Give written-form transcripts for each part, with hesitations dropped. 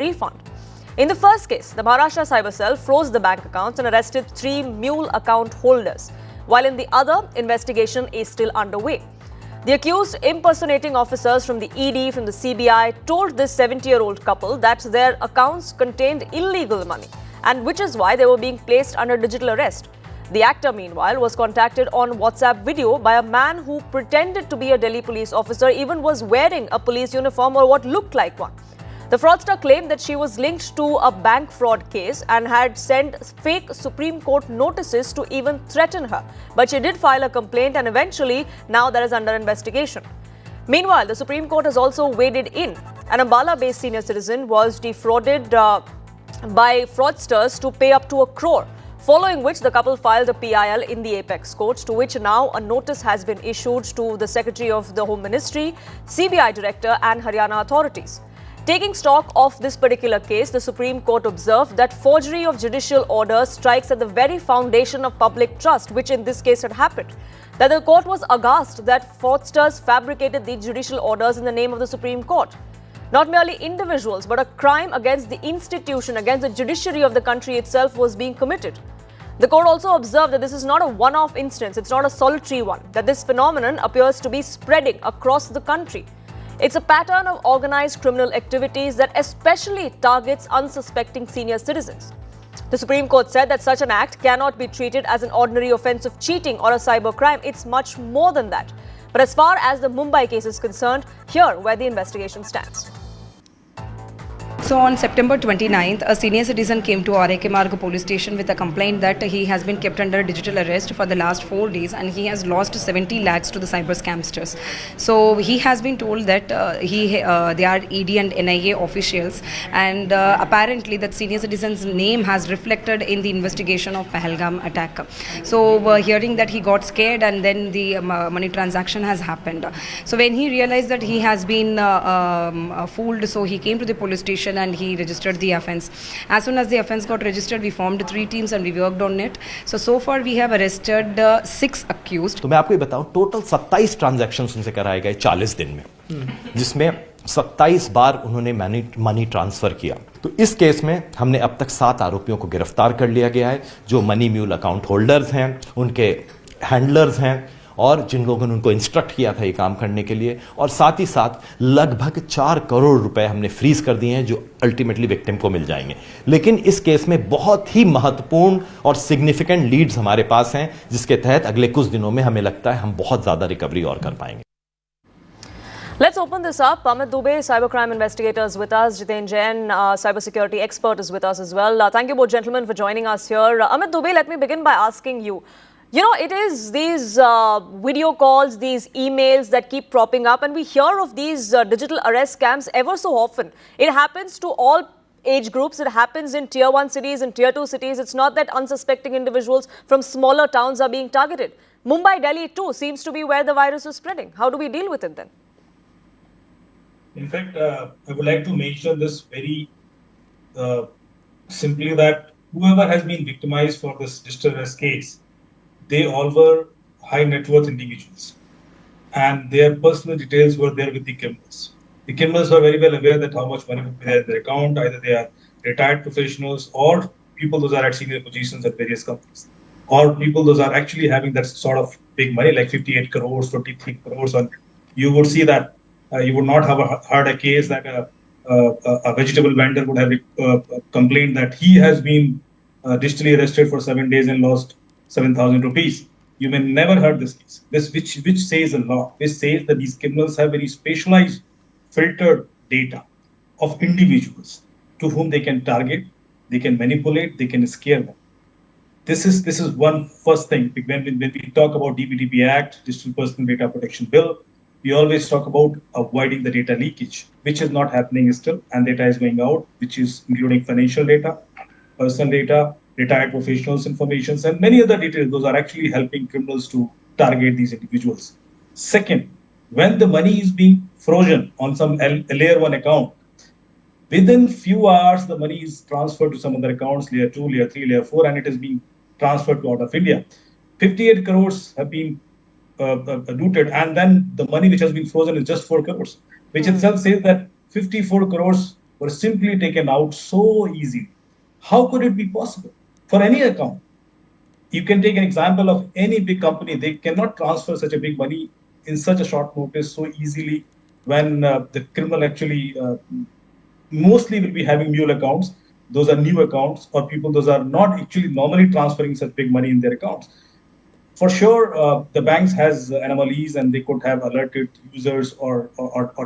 refund. In the first case, the Maharashtra Cyber Cell froze the bank accounts and arrested 3 mule account holders, while in the other, investigation is still underway. The accused impersonating officers from the ED, from the CBI, told this 70-year-old couple that their accounts contained illegal money, and which is why they were being placed under digital arrest. The actor, meanwhile, was contacted on WhatsApp video by a man who pretended to be a Delhi police officer, even was wearing a police uniform or what looked like one. The fraudster claimed that she was linked to a bank fraud case and had sent fake Supreme Court notices to even threaten her. But she did file a complaint, and eventually now that is under investigation. Meanwhile, the Supreme Court has also waded in. An Ambala-based senior citizen was defrauded by fraudsters to pay up to 1 crore. Following which, the couple filed a PIL in the Apex Courts, to which now a notice has been issued to the Secretary of the Home Ministry, CBI Director and Haryana authorities. Taking stock of this particular case, the Supreme Court observed that forgery of judicial orders strikes at the very foundation of public trust, which in this case had happened. That the court was aghast that fraudsters fabricated these judicial orders in the name of the Supreme Court. Not merely individuals, but a crime against the institution, against the judiciary of the country itself was being committed. The court also observed that this is not a one-off instance, it's not a solitary one, that this phenomenon appears to be spreading across the country. It's a pattern of organized criminal activities that especially targets unsuspecting senior citizens. The Supreme Court said that such an act cannot be treated as an ordinary offense of cheating or a cyber crime. It's much more than that. But as far as the Mumbai case is concerned, here where the investigation stands. So on September 29th, a senior citizen came to R.A.K. Marg police station with a complaint that he has been kept under digital arrest for the last 4 days and he has lost 70 lakhs to the cyber scamsters. So he has been told that they are ED and NIA officials, and apparently that senior citizen's name has reflected in the investigation of Pahalgam attack. So hearing that, he got scared and then the money transaction has happened. So when he realized that he has been fooled, so he came to the police station and he registered the offence. As soon as the offence got registered, we formed 3 teams and we worked on it. So far we have arrested 6 accused. तो मैं आपको ये बताऊं, total 27 transactions उनसे कराए गए 40 दिन में, जिसमें 27 बार उन्होंने मनी ट्रांसफर किया। तो इस केस में हमने अब तक 7 आरोपियों को गिरफ्तार कर लिया गया है, जो मनी म्यूल अकाउंट होल्डर्स हैं, उनके हैंडलर्स हैं और जिन लोगों ने उनको इंस्ट्रक्ट किया था ये काम करने के लिए, और साथ ही साथ लगभग 4 करोड़ रुपए हमने फ्रीज कर दिए हैं, जो अल्टीमेटली विक्टिम को मिल जाएंगे। लेकिन इस केस में बहुत ही महत्वपूर्ण और सिग्निफिकेंट लीड्स हमारे पास हैं, जिसके तहत अगले कुछ दिनों में हमें लगता है हम बहुत ज्यादा रिकवरी और कर पाएंगे। Let's open this up. Amit Dubey, cybercrime investigator, is with us. Jiten Jain, cybersecurity expert, is with us as well. Thank you both gentlemen for joining us here. Amit Dubey, let me begin by asking you. You know, it is these video calls, these emails that keep propping up, and we hear of these digital arrest scams ever so often. It happens to all age groups. It happens in tier 1 cities and tier 2 cities. It's not that unsuspecting individuals from smaller towns are being targeted. Mumbai, Delhi too seems to be where the virus is spreading. How do we deal with it then? In fact, I would like to mention this very simply, that whoever has been victimized for this digital arrest case, they all were high net worth individuals, and their personal details were there with the criminals. The criminals were very well aware that how much money would be there in their account. Either they are retired professionals or people those are at senior positions at various companies, or people those are actually having that sort of big money like 58 crores, 43 crores. And you would see that you would not have heard a case that a vegetable vendor would have complained that he has been digitally arrested for 7 days and lost 7,000 rupees. You may never heard this case. This which says a lot. This says that these criminals have very specialized, filtered data of individuals to whom they can target, they can manipulate, they can scare them. This is one first thing. When we talk about DPDP Act, Digital Personal Data Protection Bill, we always talk about avoiding the data leakage, which is not happening still, and data is going out, which is including financial data, personal data, retired professionals' information, and many other details. Those are actually helping criminals to target these individuals. Second, when the money is being frozen on some layer 1 account, within few hours, the money is transferred to some other accounts, layer 2, layer 3, layer 4, and it is being transferred to out of India. 58 crores have been looted, and then the money which has been frozen is just 4 crores, which itself says that 54 crores were simply taken out so easily. How could it be possible? For any account, you can take an example of any big company. They cannot transfer such a big money in such a short notice so easily when the criminal actually mostly will be having mule accounts. Those are new accounts or people, those are not actually normally transferring such big money in their accounts. For sure, the banks has anomalies and they could have alerted users or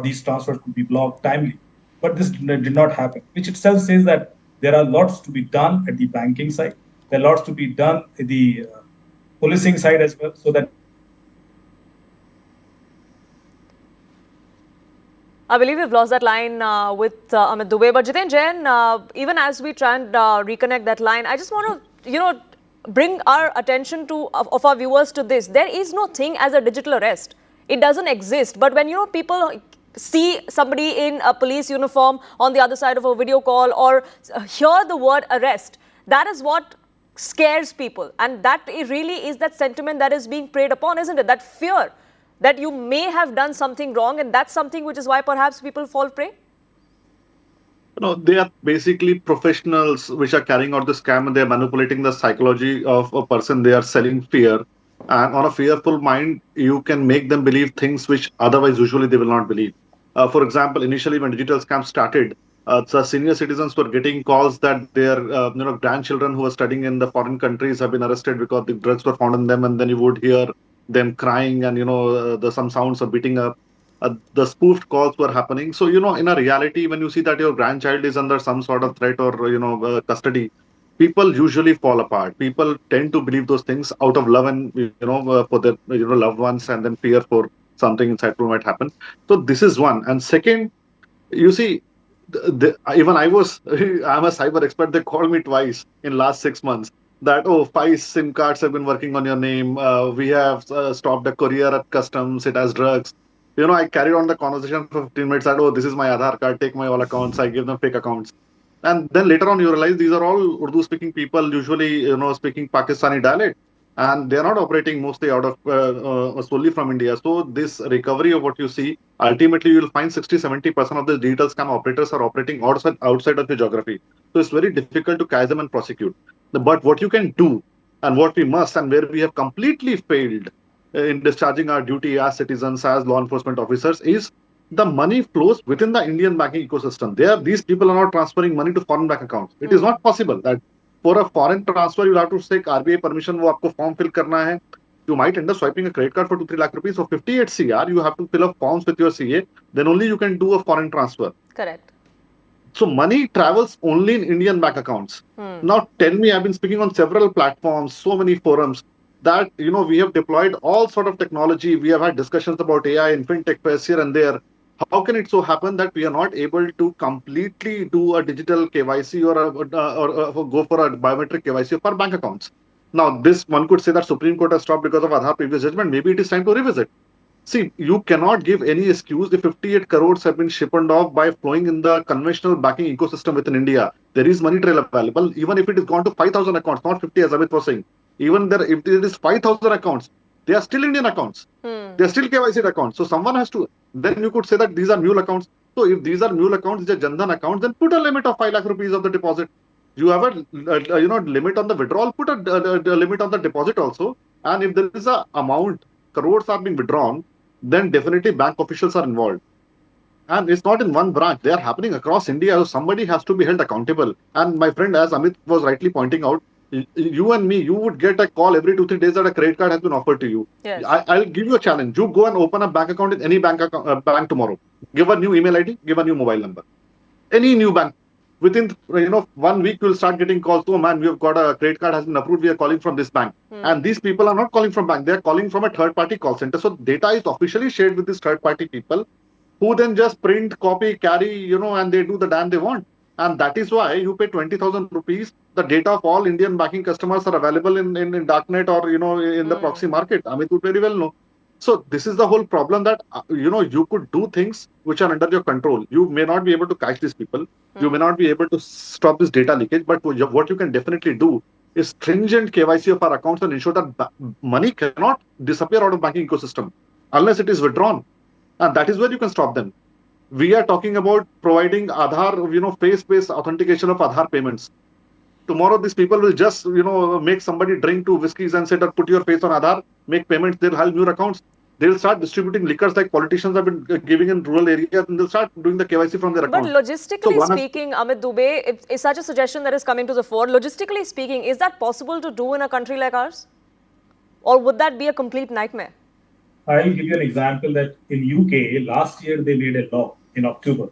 these transfers could be blocked timely. But this did not happen, which itself says that there are lots to be done at the banking side. There are lots to be done at the policing side as well, so that I believe we've lost that line with Amit Dubey. But Jiten Jain, even as we try and reconnect that line, I just want to, bring our attention of our viewers to this. There is no thing as a digital arrest. It doesn't exist. But when, people see somebody in a police uniform on the other side of a video call or hear the word arrest, that is what scares people. And that really is that sentiment that is being preyed upon, isn't it? That fear that you may have done something wrong, and that's something which is why perhaps people fall prey? They are basically professionals which are carrying out the scam, and they are manipulating the psychology of a person. They are selling fear. And on a fearful mind, you can make them believe things which otherwise usually they will not believe. For example, initially when digital scams started, the senior citizens were getting calls that their grandchildren who were studying in the foreign countries have been arrested because the drugs were found in them, and then you would hear them crying and some sounds of beating up. The spoofed calls were happening. So in a reality, when you see that your grandchild is under some sort of threat or custody, people usually fall apart. People tend to believe those things out of love and for their loved ones, and then fear for something insightful might happen. So this is one. And second, you see, even I'm a cyber expert. They called me twice in last 6 months that, 5 SIM cards have been working on your name. We have stopped a courier at customs. It has drugs. I carried on the conversation for 15 minutes that, this is my Aadhaar card, take my all accounts. I give them fake accounts. And then later on, you realize these are all Urdu speaking people, usually, speaking Pakistani dialect. And they're not operating mostly out of solely from India. So this recovery of what you see, ultimately you'll find 60-70% of the digital scam operators are operating outside of the geography. So it's very difficult to catch them and prosecute. But what you can do, and what we must, and where we have completely failed in discharging our duty as citizens, as law enforcement officers, is the money flows within the Indian banking ecosystem. These people are not transferring money to foreign bank accounts. It is not possible that for a foreign transfer, you'll have to take RBI permission, वो आपको form fill करना है. You might end up swiping a credit card for 2-3 lakh rupees. So 58 CR, you have to fill up forms with your CA. Then only you can do a foreign transfer. Correct. So money travels only in Indian bank accounts. Now tell me, I've been speaking on several platforms, so many forums, that we have deployed all sort of technology. We have had discussions about AI and fintech fairs here and there. How can it so happen that we are not able to completely do a digital KYC or go for a biometric KYC of our bank accounts? Now, this one could say that Supreme Court has stopped because of Aadhaar previous judgment. Maybe it is time to revisit. See, you cannot give any excuse if 58 crores have been shipped off by flowing in the conventional banking ecosystem within India. There is money trail available, even if it has gone to 5,000 accounts, not 50 as Amit was saying. Even there, if it is 5,000 accounts, they are still Indian accounts. They are still KYC accounts. So someone has to, then you could say that these are mule accounts. So if these are mule accounts, these are Jan Dhan accounts, then put a limit of 5 lakh rupees of the deposit. You have a limit on the withdrawal, put a limit on the deposit also. And if there is a amount, crores are being withdrawn, then definitely bank officials are involved. And it's not in one branch. They are happening across India. So somebody has to be held accountable. And my friend, as Amit was rightly pointing out, you and me, you would get a call every 2-3 days that a credit card has been offered to you. Yes. I'll give you a challenge. You go and open a bank account in any bank tomorrow. Give a new email ID, give a new mobile number. Any new bank. Within 1 week, you'll start getting calls. Oh man, we have got a credit card has been approved. We are calling from this bank. And these people are not calling from bank. They are calling from a third-party call center. So data is officially shared with these third-party people who then just print, copy, carry, and they do the damn they want. And that is why you pay 20,000 rupees. The data of all Indian banking customers are available in darknet or, in the proxy market. Amit would very well know. So this is the whole problem that, you could do things which are under your control. You may not be able to catch these people. You may not be able to stop this data leakage. But what you can definitely do is stringent KYC of our accounts and ensure that money cannot disappear out of banking ecosystem unless it is withdrawn. And that is where you can stop them. We are talking about providing Aadhaar, face-based authentication of Aadhaar payments. Tomorrow, these people will just, make somebody drink two whiskeys and say that put your face on Aadhaar, make payments, they'll have new accounts. They'll start distributing liquors like politicians have been giving in rural areas, and they'll start doing the KYC from their But accounts. logistically speaking, Amit Dubey, is such a suggestion that is coming to the fore. Logistically speaking, is that possible to do in a country like ours? Or would that be a complete nightmare? I'll give you an example that in UK, last year they made a law in October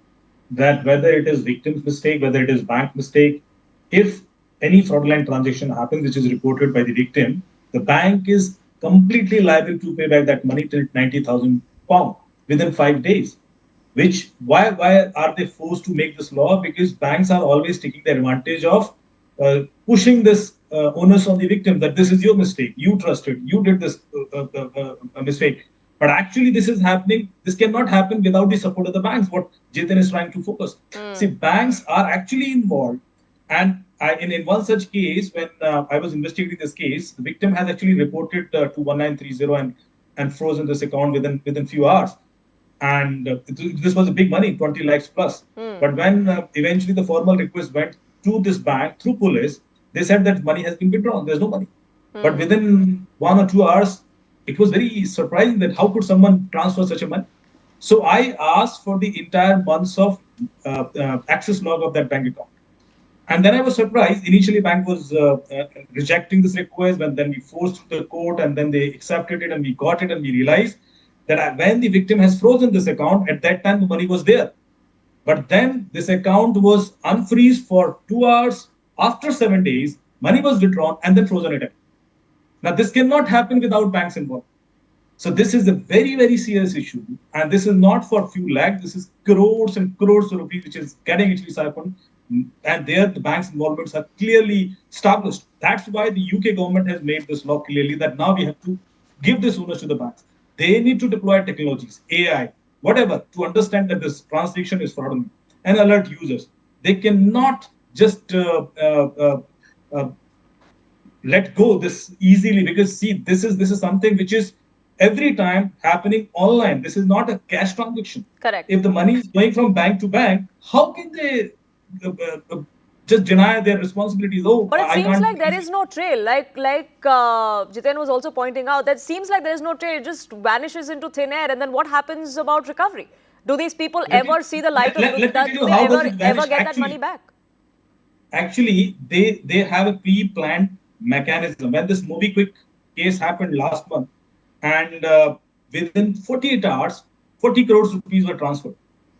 that whether it is victim's mistake, whether it is bank mistake, if any fraudulent transaction happens which is reported by the victim, the bank is completely liable to pay back that money till £90,000 within 5 days. Why are they forced to make this law? Because banks are always taking the advantage of pushing this onus on the victim that this is your mistake, you trusted, you did this mistake. But actually, this is happening. This cannot happen without the support of the banks. What Jitin is trying to focus. See, banks are actually involved. And in one such case, when I was investigating this case, the victim has actually reported to 1930 and frozen this account within few hours. And this was a big money, 20 lakhs plus. But when eventually the formal request went to this bank through police, they said that money has been withdrawn. There's no money. But within 1 or 2 hours, it was very surprising that how could someone transfer such a money? So I asked for the entire months of access log of that bank account. And then I was surprised. Initially, bank was rejecting this request, but then we forced through the court, and then they accepted it, and we got it, and we realized that when the victim has frozen this account, at that time the money was there. But then this account was unfreezed for 2 hours. After 7 days, money was withdrawn and then frozen again. Now, this cannot happen without banks involved. So this is a very, very serious issue. And this is not for few lakhs. This is crores and crores of rupees, which is getting actually siphoned. And there, the bank's involvements are clearly established. That's why the UK government has made this law clearly that now we have to give this onus to the banks. They need to deploy technologies, AI, whatever, to understand that this transaction is fraudulent and alert users. They cannot just let go this easily, because see, this is something which is every time happening online. This is not a cash transaction. Correct. If the money is going from bank to bank, how can they just deny their responsibilities? Oh, but it seems like there is no trail. Like Jitin was also pointing out, that seems like there is no trail. It just vanishes into thin air. And then what happens about recovery? Do these people ever see the light of do they ever get that money back? Actually, they have a pre-planned mechanism. When this MobiKwik case happened last month, and within 48 hours, 40 crores rupees were transferred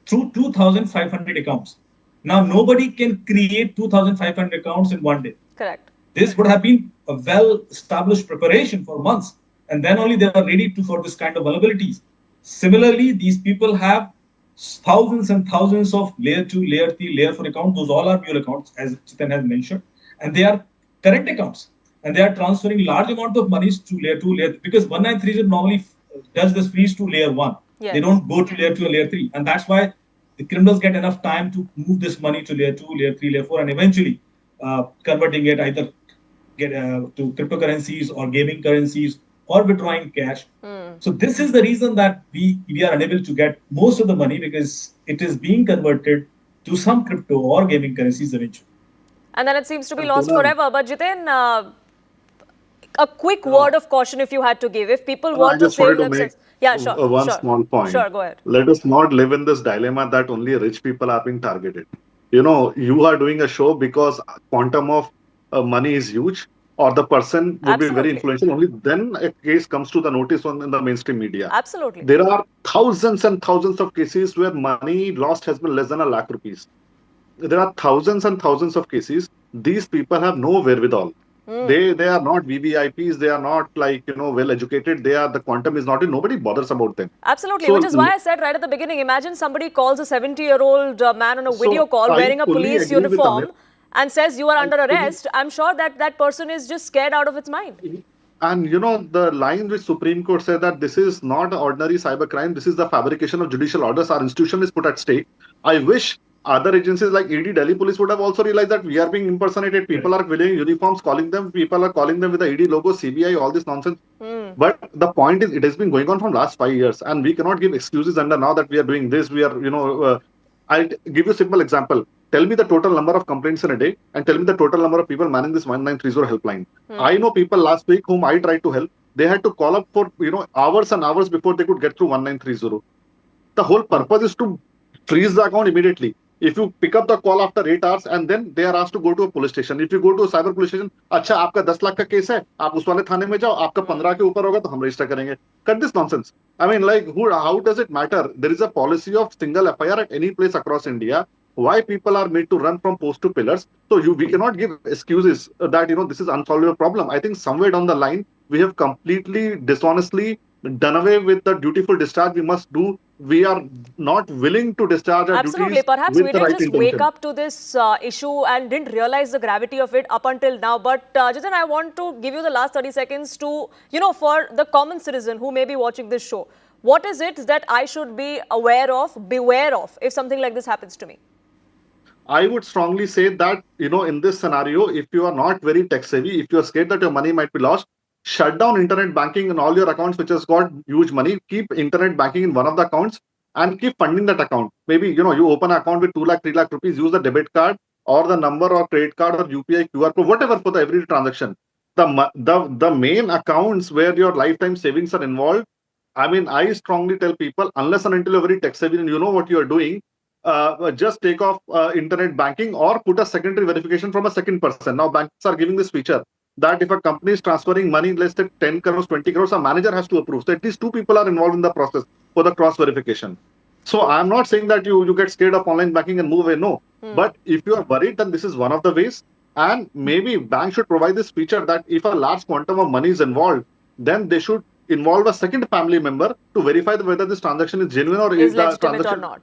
through 2,500 accounts. Now, nobody can create 2,500 accounts in one day. Correct. This would have been a well-established preparation for months, and then only they are ready for this kind of vulnerabilities. Similarly, these people have thousands and thousands of layer 2, layer 3, layer 4 accounts. Those all are mule accounts, as Chitan has mentioned, and they are current accounts, and they are transferring large amount of monies to layer 2, layer 3, because 1930 normally does this freeze to layer 1. Yes. They don't go to layer 2 and layer 3, and that's why the criminals get enough time to move this money to layer 2, layer 3, layer 4, and eventually converting it either to cryptocurrencies or gaming currencies or withdrawing cash. So this is the reason that we are unable to get most of the money, because it is being converted to some crypto or gaming currencies eventually. And then it seems to be lost forever. But Jitin, a quick word of caution if you had to give. If people want to save themselves. Yeah, sure. One small point. Sure, go ahead. Let us not live in this dilemma that only rich people are being targeted. You are doing a show because quantum of money is huge, or the person would be very influential. Only then a case comes to the notice in the mainstream media. Absolutely. There are thousands and thousands of cases where money lost has been less than ₹1 lakh. There are thousands and thousands of cases. These people have no wherewithal. They are not VVIPs. They are not well educated. The quantum is not in. Nobody bothers about them. Absolutely, which is why I said right at the beginning. Imagine somebody calls a 70-year-old man on a video call wearing a police uniform and says you are under arrest. I'm sure that person is just scared out of its mind. And the line which Supreme Court said that this is not ordinary cyber crime. This is the fabrication of judicial orders. Our institution is put at stake. I wish other agencies like ED, Delhi Police would have also realized that we are being impersonated. People are wearing uniforms, calling them. People are calling them with the ED logo, CBI, all this nonsense. But the point is, it has been going on from last 5 years, and we cannot give excuses under now that we are doing this. We are, I'll give you a simple example. Tell me the total number of complaints in a day, and tell me the total number of people manning this 1930 helpline. I know people last week whom I tried to help. They had to call up for hours and hours before they could get through 1930. The whole purpose is to freeze the account immediately. If you pick up the call after 8 hours and then they are asked to go to a police station. If you go to a cyber police station, अच्छा आपका 10 लाख का case है, आप उस वाले थाने में जाओ, आपका 15 के ऊपर होगा तो हम रजिस्टर करेंगे. Cut this nonsense. I mean, like, how does it matter? There is a policy of single FIR at any place across India. Why people are made to run from post to pillars? So we cannot give excuses that this is unsolvable problem. I think somewhere down the line we have completely dishonestly done away with the dutiful discharge we must do. We are not willing to discharge our Absolutely. duties. Perhaps with we the didn't right just intention. wake up to this issue and didn't realize the gravity of it up until now. But Jitin, I want to give you the last 30 seconds to, for the common citizen who may be watching this show. What is it that I should be beware of, if something like this happens to me? I would strongly say that, in this scenario, if you are not very tech savvy, if you are scared that your money might be lost, shut down internet banking in all your accounts which has got huge money. Keep internet banking in one of the accounts and keep funding that account. Maybe, you open an account with 2 lakh, 3 lakh rupees, use the debit card or the number or credit card or UPI, QR code, whatever for the every transaction. The main accounts where your lifetime savings are involved, I mean, I strongly tell people, unless and until you're very tech savvy and you know what you are doing, just take off internet banking or put a secondary verification from a second person. Now, banks are giving this feature that if a company is transferring money, let's say 10 crores, 20 crores, a manager has to approve. So at least 2 people are involved in the process for the cross verification. So I'm not saying that you get scared of online banking and move away. No. But if you are worried, then this is one of the ways. And maybe banks should provide this feature that if a large quantum of money is involved, then they should involve a second family member to verify whether this transaction is genuine or is the legitimate transaction or not.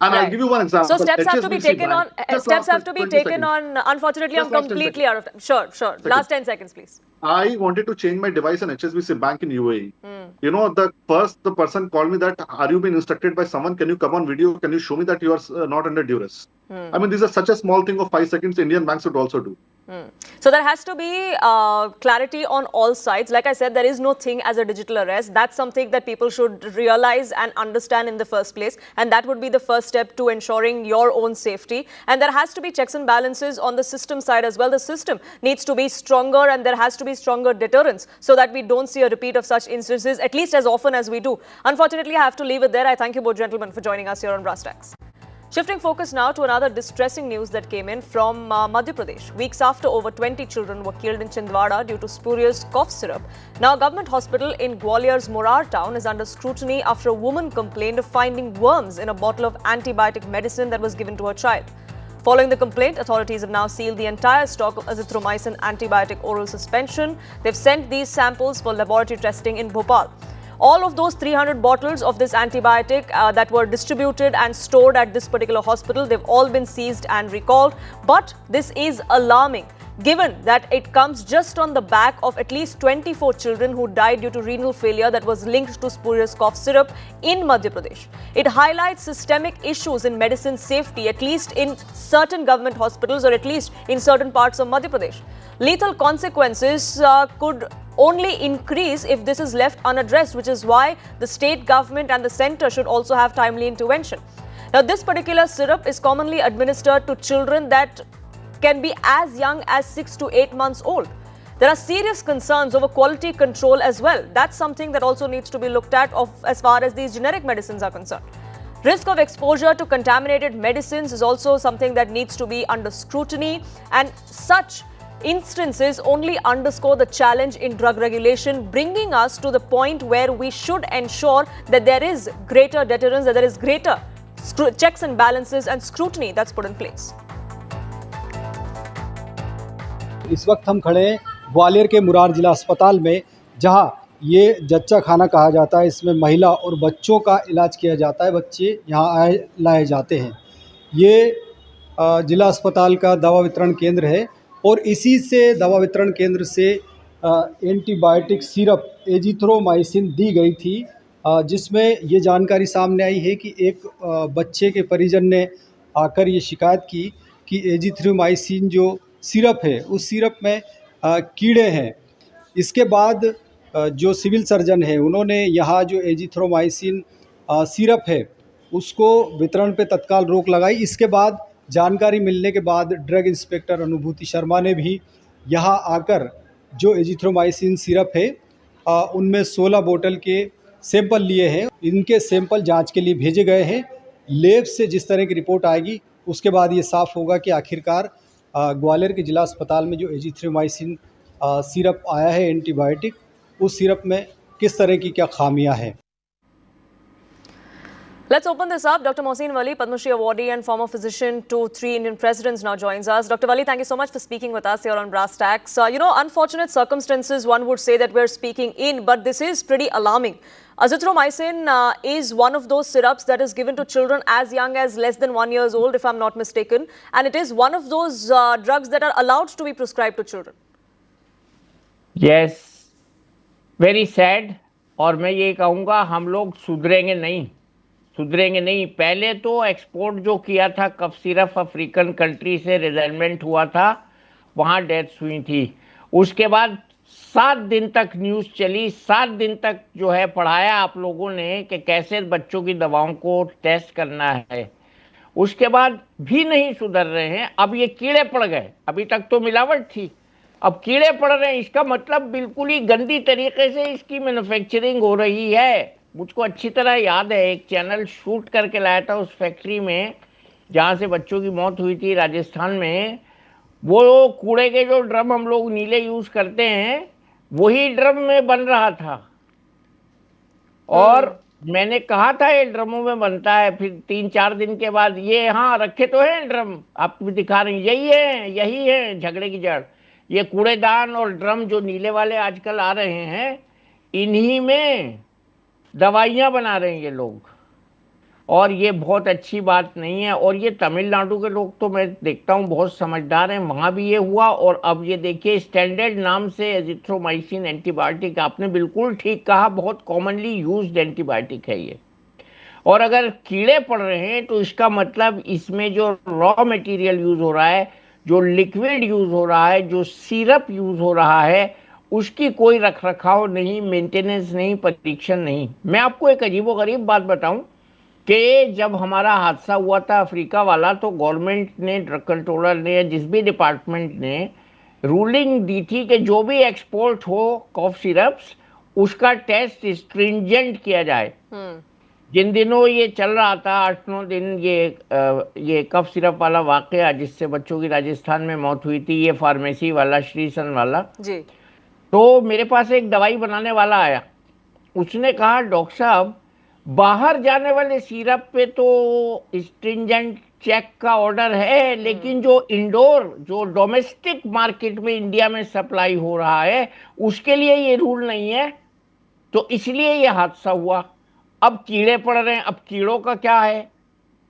And Right. I'll give you one example. So steps have to be HSBC taken Bank. on. Just Steps last have to be 20 taken seconds. on. Unfortunately, Just I'm last 10 completely seconds. out of time. Sure. Last 10 seconds, please. I wanted to change my device in HSBC Bank in UAE. The person called me that, are you being instructed by someone? Can you come on video? Can you show me that you are not under duress? I mean, these are such a small thing of 5 seconds Indian banks should also do. So there has to be clarity on all sides. Like I said, there is no thing as a digital arrest. That's something that people should realize and understand in the first place. And that would be the first step to ensuring your own safety. And there has to be checks and balances on the system side as well. The system needs to be stronger and there has to be stronger deterrence so that we don't see a repeat of such instances, at least as often as we do. Unfortunately, I have to leave it there. I thank you both gentlemen for joining us here on Brass Tacks. Shifting focus now to another distressing news that came in from Madhya Pradesh. Weeks after over 20 children were killed in Chhindwara due to spurious cough syrup, now a government hospital in Gwalior's Morar town is under scrutiny after a woman complained of finding worms in a bottle of antibiotic medicine that was given to her child. Following the complaint, authorities have now sealed the entire stock of azithromycin antibiotic oral suspension. They've sent these samples for laboratory testing in Bhopal. All of those 300 bottles of this antibiotic that were distributed and stored at this particular hospital, they've all been seized and recalled. But this is alarming, given that it comes just on the back of at least 24 children who died due to renal failure that was linked to spurious cough syrup in Madhya Pradesh. It highlights systemic issues in medicine safety, at least in certain government hospitals or at least in certain parts of Madhya Pradesh. Lethal consequences could only increase if this is left unaddressed, which is why the state government and the centre should also have timely intervention. Now, this particular syrup is commonly administered to children that can be as young as 6 to 8 months old. There are serious concerns over quality control as well. That's something that also needs to be looked at as far as these generic medicines are concerned. Risk of exposure to contaminated medicines is also something that needs to be under scrutiny, and such instances only underscore the challenge in drug regulation, bringing us to the point where we should ensure that there is greater deterrence, that there is greater checks and balances and scrutiny that's put in place. इस वक्त हम खड़े हैं ग्वालियर के मुरार जिला अस्पताल में, जहां ये जच्चा खाना कहा जाता है। इसमें महिला और बच्चों का इलाज किया जाता है। बच्चे यहाँ लाए जाते हैं। ये जिला अस्पताल का दवा वितरण केंद्र है और इसी से दवा वितरण केंद्र से एंटीबायोटिक सिरप एजिथ्रोमाइसिन दी गई थी, जिसमें ये जानकारी सामने आई है कि एक बच्चे के परिजन ने आकर ये शिकायत की कि एजिथ्रोमाइसिन जो सिरप है उस सिरप में कीड़े हैं। इसके बाद जो सिविल सर्जन है उन्होंने यहाँ जो एजिथ्रोमाइसिन सिरप है उसको वितरण पे तत्काल रोक लगाई। इसके बाद जानकारी मिलने के बाद ड्रग इंस्पेक्टर अनुभूति शर्मा ने भी यहाँ आकर जो एजिथ्रोमाइसिन सिरप है उनमें 16 बोतल के सैंपल लिए हैं। इनके सैंपल जांच के लिए भेजे गए हैं। लैब से जिस तरह की रिपोर्ट आएगी उसके बाद ये साफ होगा कि आखिरकार ग्वालियर के जिला अस्पताल में जो एजिथ्रोमाइसिन सिरप आया है एंटीबायोटिक, उस सिरप में किस तरह की क्या खामियां हैं। Let's open this up. Dr. Mohsin Wali, Padma Shri awardee and former physician to 3 Indian presidents, now joins us. Dr. Wali, thank you so much for speaking with us here on Brass Tacks. Unfortunate circumstances, one would say that we're speaking in, but this is pretty alarming. Azithromycin is one of those syrups that is given to children as young as less than 1 year old, if I'm not mistaken. And it is one of those drugs that are allowed to be prescribed to children. Yes, very sad. और मैं ये कहूँगा हम लोग सुधरेंगे नहीं। पहले तो export जो किया था कफ सिरप अफ्रीकन कंट्री से रिजल्टमेंट हुआ था, वहाँ डेथ्स हुई थी। उसके बाद 7 दिन तक न्यूज़ चली, 7 दिन तक जो है पढ़ाया आप लोगों ने कि कैसे बच्चों की दवाओं को टेस्ट करना है। उसके बाद भी नहीं सुधर रहे हैं। अब ये कीड़े पड़ गए, अभी तक तो मिलावट थी, अब कीड़े पड़ रहे हैं। इसका मतलब बिल्कुल ही गंदी तरीके से इसकी मैन्युफैक्चरिंग हो रही है। मुझको अच्छी तरह याद है, एक चैनल शूट करके लाया था उस फैक्ट्री में जहाँ से बच्चों की मौत हुई थी राजस्थान में। वो कूड़े के जो ड्रम हम लोग नीले यूज़ करते हैं वही ड्रम में बन रहा था। और मैंने कहा था ये ड्रमों में बनता है। फिर 3-4 दिन के बाद ये हाँ रखे तो हैं ड्रम, आपको भी दिखा रहे हैं, यही है झगड़े की जड़। ये कूड़ेदान और ड्रम जो नीले वाले आजकल आ रहे हैं, इन्हीं में दवाइयाँ बना रहे हैं ये लोग, और ये बहुत अच्छी बात नहीं है। और ये तमिलनाडु के लोग तो मैं देखता हूँ बहुत समझदार हैं, वहाँ भी ये हुआ। और अब ये देखिए स्टैंडर्ड नाम से एजिथ्रोमाइसिन एंटीबायोटिक, आपने बिल्कुल ठीक कहा, बहुत कॉमनली यूज्ड एंटीबायोटिक है ये। और अगर कीड़े पड़ रहे हैं तो इसका मतलब इसमें जो रॉ मटेरियल यूज़ हो रहा है, जो लिक्विड यूज़ हो रहा है, जो सिरप यूज़ हो रहा है, उसकी कोई रख रखाव नहीं, मेंटेनेंस नहीं, परीक्षण नहीं। मैं आपको एक अजीबोगरीब बात बताऊं कि जब हमारा हादसा हुआ था अफ्रीका वाला, तो गवर्नमेंट ने, ड्रग कंट्रोलर ने, जिस भी डिपार्टमेंट ने रूलिंग दी थी कि जो भी एक्सपोर्ट हो कॉफ सिरप्स उसका टेस्ट स्ट्रिंजेंट किया जाए। जिन दिनों ये चल रहा था 8-9 दिन, ये कफ सिरप वाला वाकया जिससे बच्चों की राजस्थान में मौत हुई थी, ये फार्मेसी वाला श्रीसन वाला जी, तो मेरे पास एक दवाई बनाने वाला आया। उसने कहा डॉक्टर साहब बाहर जाने वाले सिरप पे तो स्ट्रिंजेंट चेक का ऑर्डर है, लेकिन जो इंडोर, जो डोमेस्टिक मार्केट में इंडिया में सप्लाई हो रहा है उसके लिए ये रूल नहीं है। तो इसलिए ये हादसा हुआ। अब कीड़े पड़ रहे हैं। अब कीड़ों का क्या है,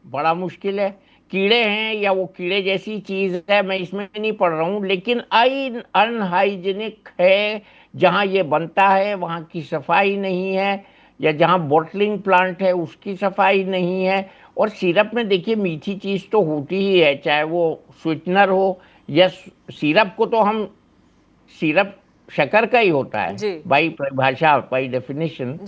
बड़ा मुश्किल है। कीड़े हैं या वो कीड़े जैसी चीज़ है, मैं इसमें नहीं पढ़ रहा हूँ, लेकिन अनहाइजीनिक है। जहाँ ये बनता है वहाँ की सफाई नहीं है, या जहाँ बॉटलिंग प्लांट है उसकी सफाई नहीं है। और सिरप में देखिए मीठी चीज़ तो होती ही है, चाहे वो स्वीटनर हो या सिरप को तो हम, सिरप शक्कर का ही होता है बाई परिभाषा, बाई डेफिनेशन।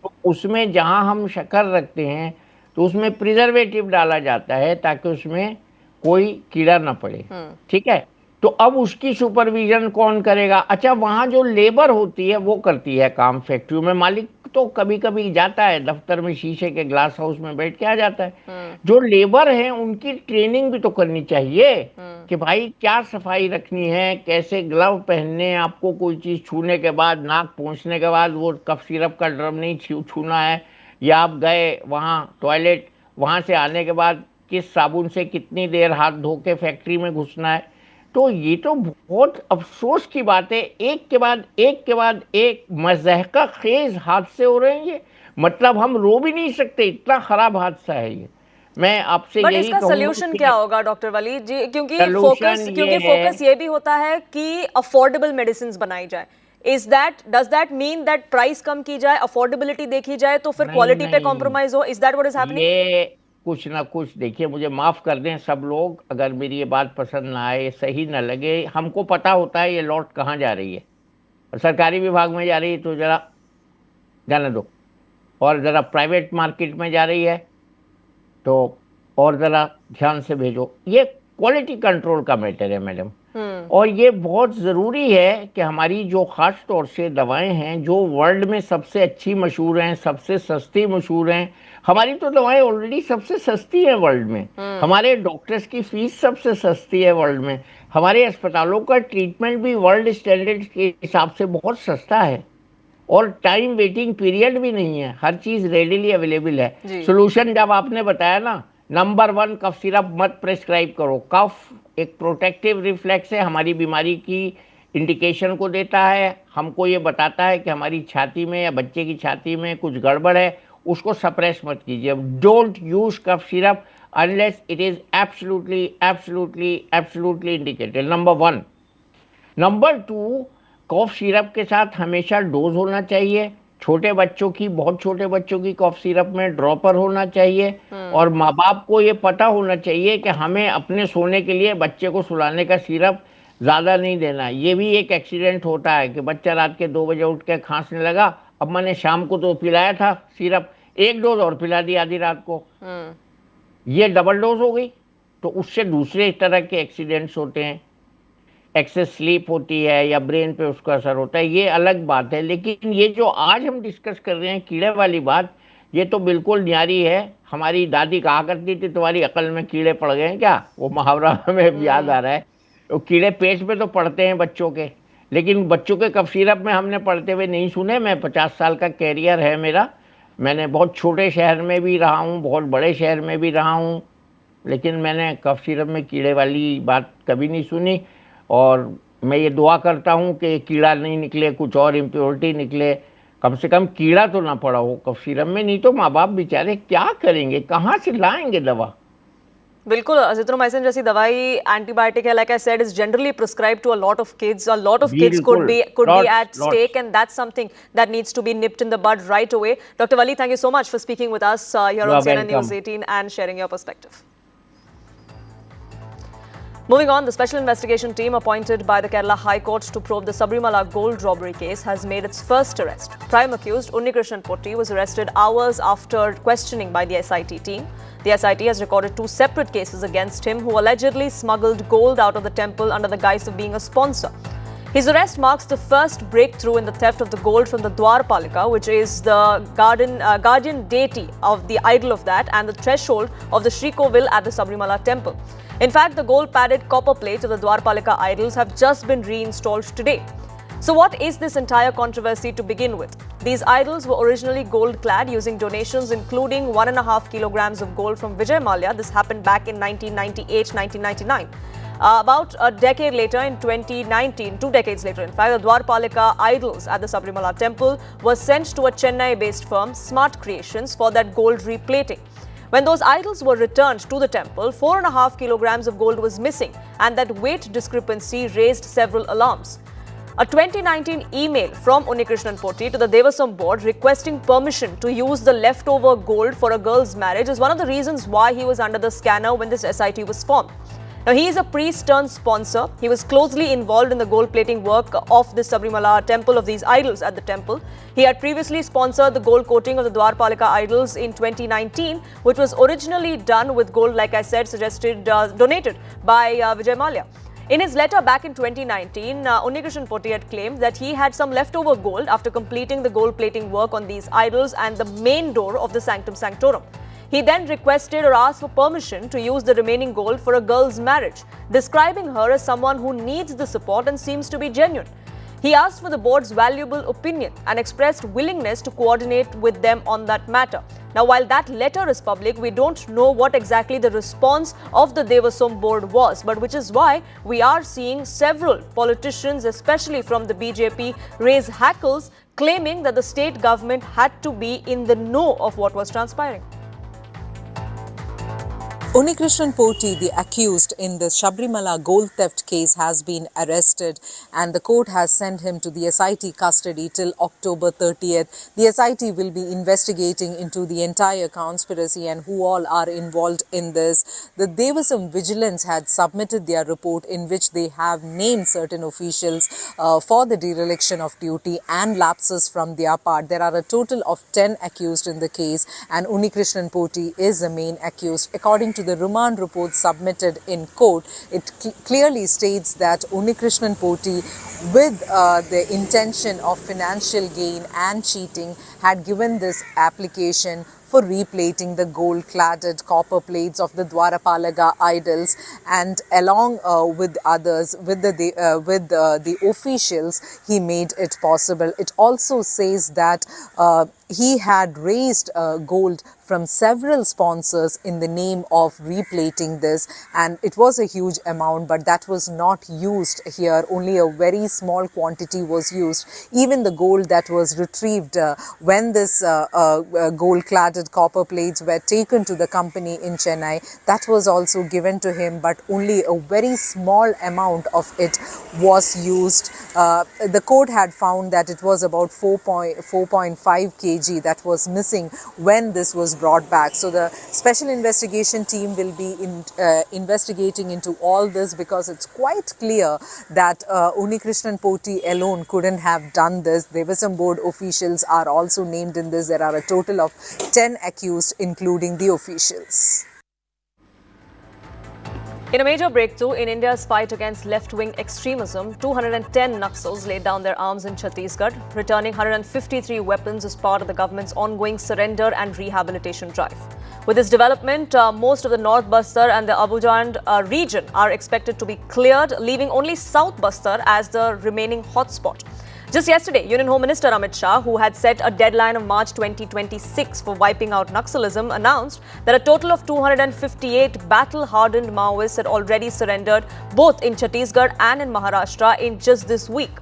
तो उसमें जहाँ हम शक्कर रखते हैं तो उसमें प्रिजर्वेटिव डाला जाता है ताकि उसमें कोई कीड़ा ना पड़े, ठीक है। तो अब उसकी सुपरविजन कौन करेगा? अच्छा, वहाँ जो लेबर होती है वो करती है काम फैक्ट्री में। मालिक तो कभी कभी जाता है दफ्तर में, शीशे के ग्लास हाउस में बैठ के आ जाता है। जो लेबर है उनकी ट्रेनिंग भी तो करनी चाहिए कि भाई क्या सफाई रखनी है, कैसे ग्लव पहनने, आपको कोई चीज़ छूने के बाद, नाक पहुँचने के बाद वो कफ सिरप का ड्रम नहीं छूना है, या आप गए वहाँ टॉयलेट, वहाँ से आने के बाद किस साबुन से कितनी देर हाथ धो के फैक्ट्री में घुसना है। तो ये तो बहुत अफसोस की बात है, एक के बाद एक मज़हका खेज हादसे हो रहे हैं ये। मतलब हम रो भी नहीं सकते, इतना खराब हादसा है ये। मैं आपसे यही इसका सोल्यूशन क्या होगा डॉक्टर वली जी? क्योंकि फोकस ये भी होता है कि अफोर्डेबल मेडिसिन बनाई जाए। Does that mean that price कम की जाए, अफोर्डेबिलिटी देखी जाए, तो फिर क्वालिटी पे कॉम्प्रोमाइज हो? Is that what is happening? ये कुछ ना कुछ, देखिए मुझे माफ़ कर दें सब लोग अगर मेरी ये बात पसंद ना आए, सही ना लगे, हमको पता होता है ये लौट कहाँ जा रही है। और सरकारी विभाग में जा रही है तो ज़रा जाने दो, और ज़रा प्राइवेट मार्केट में जा रही है तो और ज़रा ध्यान से भेजो। ये क्वालिटी कंट्रोल का मैटर है मैडम। और ये बहुत ज़रूरी है कि हमारी जो ख़ास तौर से दवाएं हैं जो वर्ल्ड में सबसे अच्छी मशहूर हैं, सबसे सस्ती मशहूर हैं, हमारी तो दवाएं ऑलरेडी सबसे सस्ती हैं वर्ल्ड में, हमारे डॉक्टर्स की फीस सबसे सस्ती है वर्ल्ड में, हमारे अस्पतालों का ट्रीटमेंट भी वर्ल्ड स्टैंडर्ड्स के हिसाब से बहुत सस्ता है, और टाइम वेटिंग पीरियड भी नहीं है, हर चीज़ रेडिली अवेलेबल है। सोल्यूशन जब आपने बताया ना, नंबर 1 कफ सिरप मत प्रेस्क्राइब करो। कफ एक प्रोटेक्टिव रिफ्लेक्स है, हमारी बीमारी की इंडिकेशन को देता है, हमको ये बताता है कि हमारी छाती में या बच्चे की छाती में कुछ गड़बड़ है, उसको सप्रेस मत कीजिए। Don't use cough syrup unless it is absolutely absolutely absolutely indicated, number 1। Number 2, cough syrup के साथ हमेशा डोज होना चाहिए। छोटे बच्चों की, बहुत छोटे बच्चों की कफ सिरप में ड्रॉपर होना चाहिए, और माँ बाप को ये पता होना चाहिए कि हमें अपने सोने के लिए बच्चे को सुलाने का सिरप ज़्यादा नहीं देना। ये भी एक एक्सीडेंट होता है कि बच्चा रात के 2 बजे उठ के खांसने लगा, अब मैंने शाम को तो पिलाया था सिरप, 1 डोज और पिला दी आधी रात को, ये डबल डोज हो गई, तो उससे दूसरे तरह के एक्सीडेंट्स होते हैं, एक्सेस स्लीप होती है या ब्रेन पे उसका असर होता है, ये अलग बात है। लेकिन ये जो आज हम डिस्कस कर रहे हैं कीड़े वाली बात, ये तो बिल्कुल न्यारी है। हमारी दादी कहा करती थी तुम्हारी अकल में कीड़े पड़ गए हैं क्या, वो मुहावरा हमें याद आ रहा है। तो कीड़े पेट में तो पड़ते हैं बच्चों के, लेकिन बच्चों के कफ सिरप में हमने पड़ते हुए नहीं सुने। मैं 50 साल का कैरियर है मेरा, मैंने बहुत छोटे शहर में भी रहा हूँ, बहुत बड़े शहर में भी रहा हूँ, लेकिन मैंने कफ सिरप में कीड़े वाली बात कभी नहीं सुनी। और मैं ये दुआ करता हूँ कि कीड़ा नहीं निकले, कुछ और इम्प्योरिटी निकले, कम से कम कीड़ा तो ना पड़ा हो कफ सिरप में, नहीं तो माँ बाप बेचारे क्या करेंगे, कहाँ से लाएंगे दवा। बिल्कुल, अजिथ्रोमाइसिन जैसी दवाई एंटीबायोटिक है, like I said, is generally prescribed to a lot of kids. A lot of kids could be at stake, and that's something that needs to be nipped in the bud right away. Dr. Wali, thank you so much for speaking with us here on CNN News 18 and sharing your perspective. Moving on, the special investigation team appointed by the Kerala High Court to probe the Sabrimala gold robbery case has made its first arrest. Prime accused Unnikrishnan Potti was arrested hours after questioning by the SIT team. The SIT has recorded 2 separate cases against him, who allegedly smuggled gold out of the temple under the guise of being a sponsor. His arrest marks the first breakthrough in the theft of the gold from the Dwarpalika, which is the guardian deity of the idol of that and the threshold of the Srikovil at the Sabrimala temple. In fact, the gold-padded copper plates of the Dwarpalika idols have just been reinstalled today. So what is this entire controversy to begin with? These idols were originally gold-clad using donations including 1.5 kilograms of gold from Vijay Mallya. This happened back in 1998-1999. About a decade later, in 2019, 2 decades later, in fact, the Dwarpalika idols at the Sabrimala temple were sent to a Chennai-based firm, Smart Creations, for that gold replating. When those idols were returned to the temple, 4.5 kilograms of gold was missing, and that weight discrepancy raised several alarms. A 2019 email from Unnikrishnan Potti to the Devasam board requesting permission to use the leftover gold for a girl's marriage is one of the reasons why he was under the scanner when this SIT was formed. Now, he is a priest-turned-sponsor. He was closely involved in the gold-plating work of the Sabrimala temple, of these idols at the temple. He had previously sponsored the gold coating of the Dwarpalika idols in 2019, which was originally done with gold, like I said, donated by Vijay Mallya. In his letter back in 2019, Unnikrishnan Potti had claimed that he had some leftover gold after completing the gold-plating work on these idols and the main door of the Sanctum Sanctorum. He then requested or asked for permission to use the remaining gold for a girl's marriage, describing her as someone who needs the support and seems to be genuine. He asked for the board's valuable opinion and expressed willingness to coordinate with them on that matter. Now, while that letter is public, we don't know what exactly the response of the Devasam board was, but which is why we are seeing several politicians, especially from the BJP, raise hackles, claiming that the state government had to be in the know of what was transpiring. Unikrishnan Poti, the accused in the Sabrimala gold theft case, has been arrested and the court has sent him to the SIT custody till October 30th. The SIT will be investigating into the entire conspiracy and who all are involved in this. The Devasam Vigilance had submitted their report in which they have named certain officials for the dereliction of duty and lapses from their part. There are a total of 10 accused in the case and Unikrishnan Poti is the main accused. According to the remand report submitted in court, it clearly states that Unikrishnan Poti, with the intention of financial gain and cheating, had given this application for replating the gold-cladded copper plates of the Dwarapalaga idols, and along with others, with the officials, he made it possible. It also says that he had raised gold from several sponsors in the name of replating this, and it was a huge amount, but that was not used here. Only a very small quantity was used. Even the gold that was retrieved when this gold-cladded copper plates were taken to the company in Chennai, that was also given to him, but only a very small amount of it was used. The court had found that it was about 4.5 kg that was missing when this was brought back. So the special investigation team will be investigating into all this, because it's quite clear that Unikrishnan Poti alone couldn't have done this. Devasam board officials are also named in this. There are a total of 10 accused, including the officials. In a major breakthrough in India's fight against left-wing extremism, 210 Naxals laid down their arms in Chhattisgarh, returning 153 weapons as part of the government's ongoing surrender and rehabilitation drive. With this development, most of the North Bastar and the Abujand region are expected to be cleared, leaving only South Bastar as the remaining hotspot. Just yesterday, Union Home Minister Amit Shah, who had set a deadline of March 2026 for wiping out Naxalism, announced that a total of 258 battle-hardened Maoists had already surrendered both in Chhattisgarh and in Maharashtra in just this week.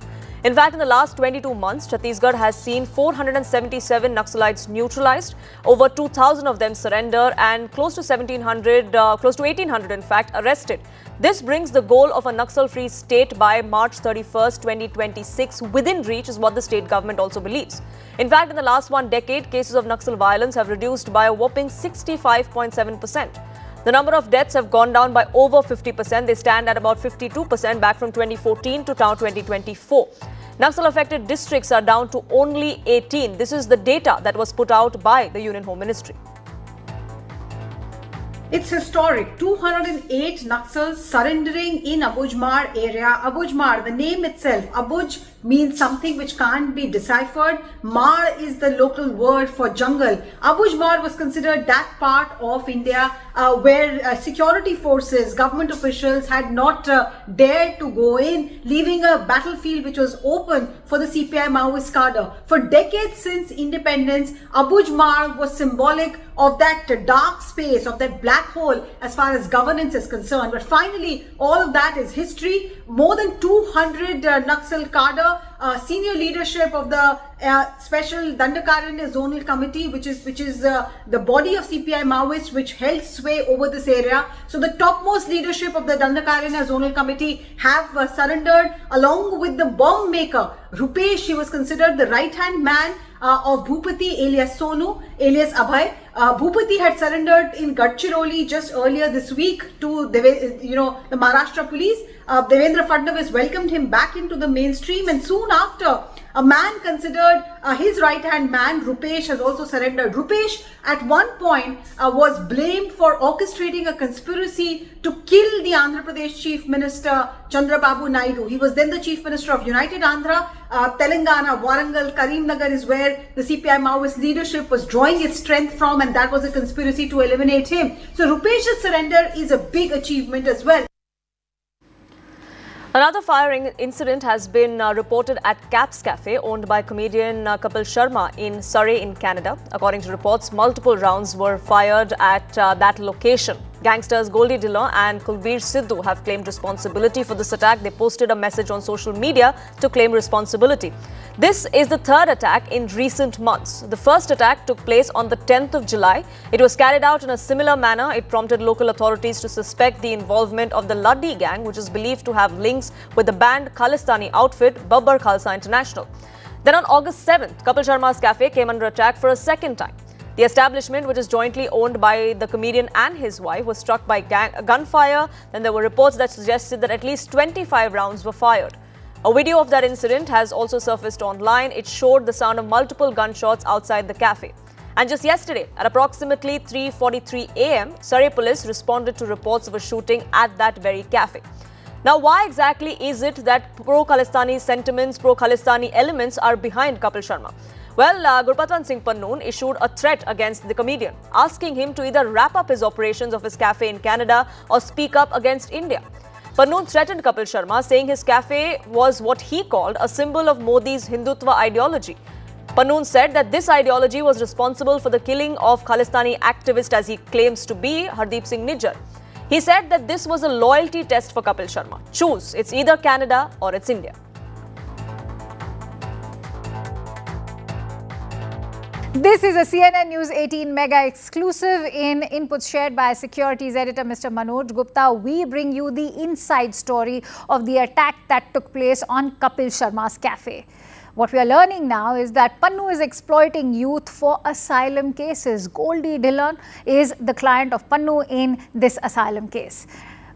In fact, in the last 22 months, Chhattisgarh has seen 477 Naxalites neutralized, over 2,000 of them surrender, and close to 1,800 in fact arrested. This brings the goal of a Naxal-free state by March 31st, 2026 within reach, is what the state government also believes. In fact, in the last 1 decade, cases of Naxal violence have reduced by a whopping 65.7%. The number of deaths have gone down by over 50%. They stand at about 52% back from 2014 to now 2024. Naxal-affected districts are down to only 18. This is the data that was put out by the Union Home Ministry. It's historic. 208 Naxals surrendering in Abujmar area. Abujmar, the name itself, Abuj means something which can't be deciphered. Mar is the local word for jungle. Abujmar was considered that part of India where security forces, government officials had not dared to go in, leaving a battlefield which was open for the CPI Maoist cadre. For decades since independence, Abujmar was symbolic of that dark space, of that black hole as far as governance is concerned. But finally, all of that is history. More than 200 Naxal cadre, senior leadership of the special Dandakaranya Zonal Committee, which is the body of CPI Maoists which held sway over this area. So the topmost leadership of the Dandakaranya Zonal Committee have surrendered, along with the bomb maker Rupesh. He was considered the right-hand man of Bhupati alias Sonu alias Abhay. Bhupati had surrendered in Gadchiroli just earlier this week to the Maharashtra police. Devendra Fadnavis welcomed him back into the mainstream, and soon after, a man considered his right-hand man, Rupesh, has also surrendered. Rupesh at one point was blamed for orchestrating a conspiracy to kill the Andhra Pradesh Chief Minister Chandrababu Naidu. He was then the Chief Minister of United Andhra. Telangana, Warangal, Karimnagar is where the CPI Maoist leadership was drawing its strength from, and that was a conspiracy to eliminate him. So Rupesh's surrender is a big achievement as well. Another firing incident has been reported at Caps Cafe, owned by comedian Kapil Sharma in Surrey in Canada. According to reports, multiple rounds were fired at that location. Gangsters Goldie Dillon and Kulveer Sidhu have claimed responsibility for this attack. They posted a message on social media to claim responsibility. This is the third attack in recent months. The first attack took place on the 10th of July. It was carried out in a similar manner. It prompted local authorities to suspect the involvement of the Luddi gang, which is believed to have links with the banned Khalistani outfit Babbar Khalsa International. Then on August 7th, Kapil Sharma's cafe came under attack for a second time. The establishment, which is jointly owned by the comedian and his wife, was struck by gunfire. Then there were reports that suggested that at least 25 rounds were fired. A video of that incident has also surfaced online. It showed the sound of multiple gunshots outside the cafe. And just yesterday, at approximately 3:43 a.m., Surrey police responded to reports of a shooting at that very cafe. Now, why exactly is it that pro-Khalistani sentiments, pro-Khalistani elements are behind Kapil Sharma? Well, Gurpatwant Singh Pannoon issued a threat against the comedian, asking him to either wrap up his operations of his cafe in Canada or speak up against India. Pannoon threatened Kapil Sharma, saying his cafe was what he called a symbol of Modi's Hindutva ideology. Pannoon said that this ideology was responsible for the killing of Khalistani activist, as he claims to be, Hardeep Singh Nijjar. He said that this was a loyalty test for Kapil Sharma. Choose, it's either Canada or it's India. This is a CNN News 18 mega exclusive. In inputs shared by securities editor Mr. Manoj Gupta, we bring you the inside story of the attack that took place on Kapil Sharma's cafe. What we are learning now is that Pannu is exploiting youth for asylum cases. Goldie Dillon is the client of Pannu in this asylum case.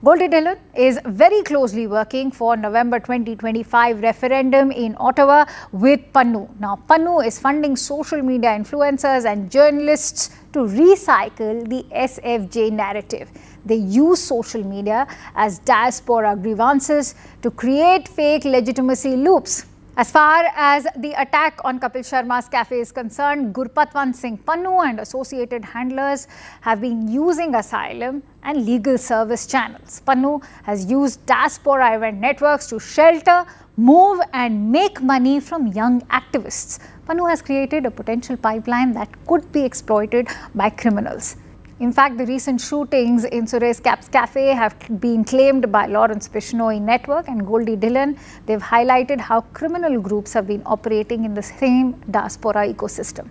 Goldie Dillon is very closely working for November 2025 referendum in Ottawa with Pannu. Now, Pannu is funding social media influencers and journalists to recycle the SFJ narrative. They use social media as diaspora grievances to create fake legitimacy loops. As far as the attack on Kapil Sharma's cafe is concerned, Gurpatwant Singh Pannu and associated handlers have been using asylum and legal service channels. Pannu has used diaspora event networks to shelter, move and make money from young activists. Pannu has created a potential pipeline that could be exploited by criminals. In fact, the recent shootings in Suresh Cap's cafe have been claimed by Lawrence Bishnoi Network and Goldie Dillon. They've highlighted how criminal groups have been operating in the same diaspora ecosystem.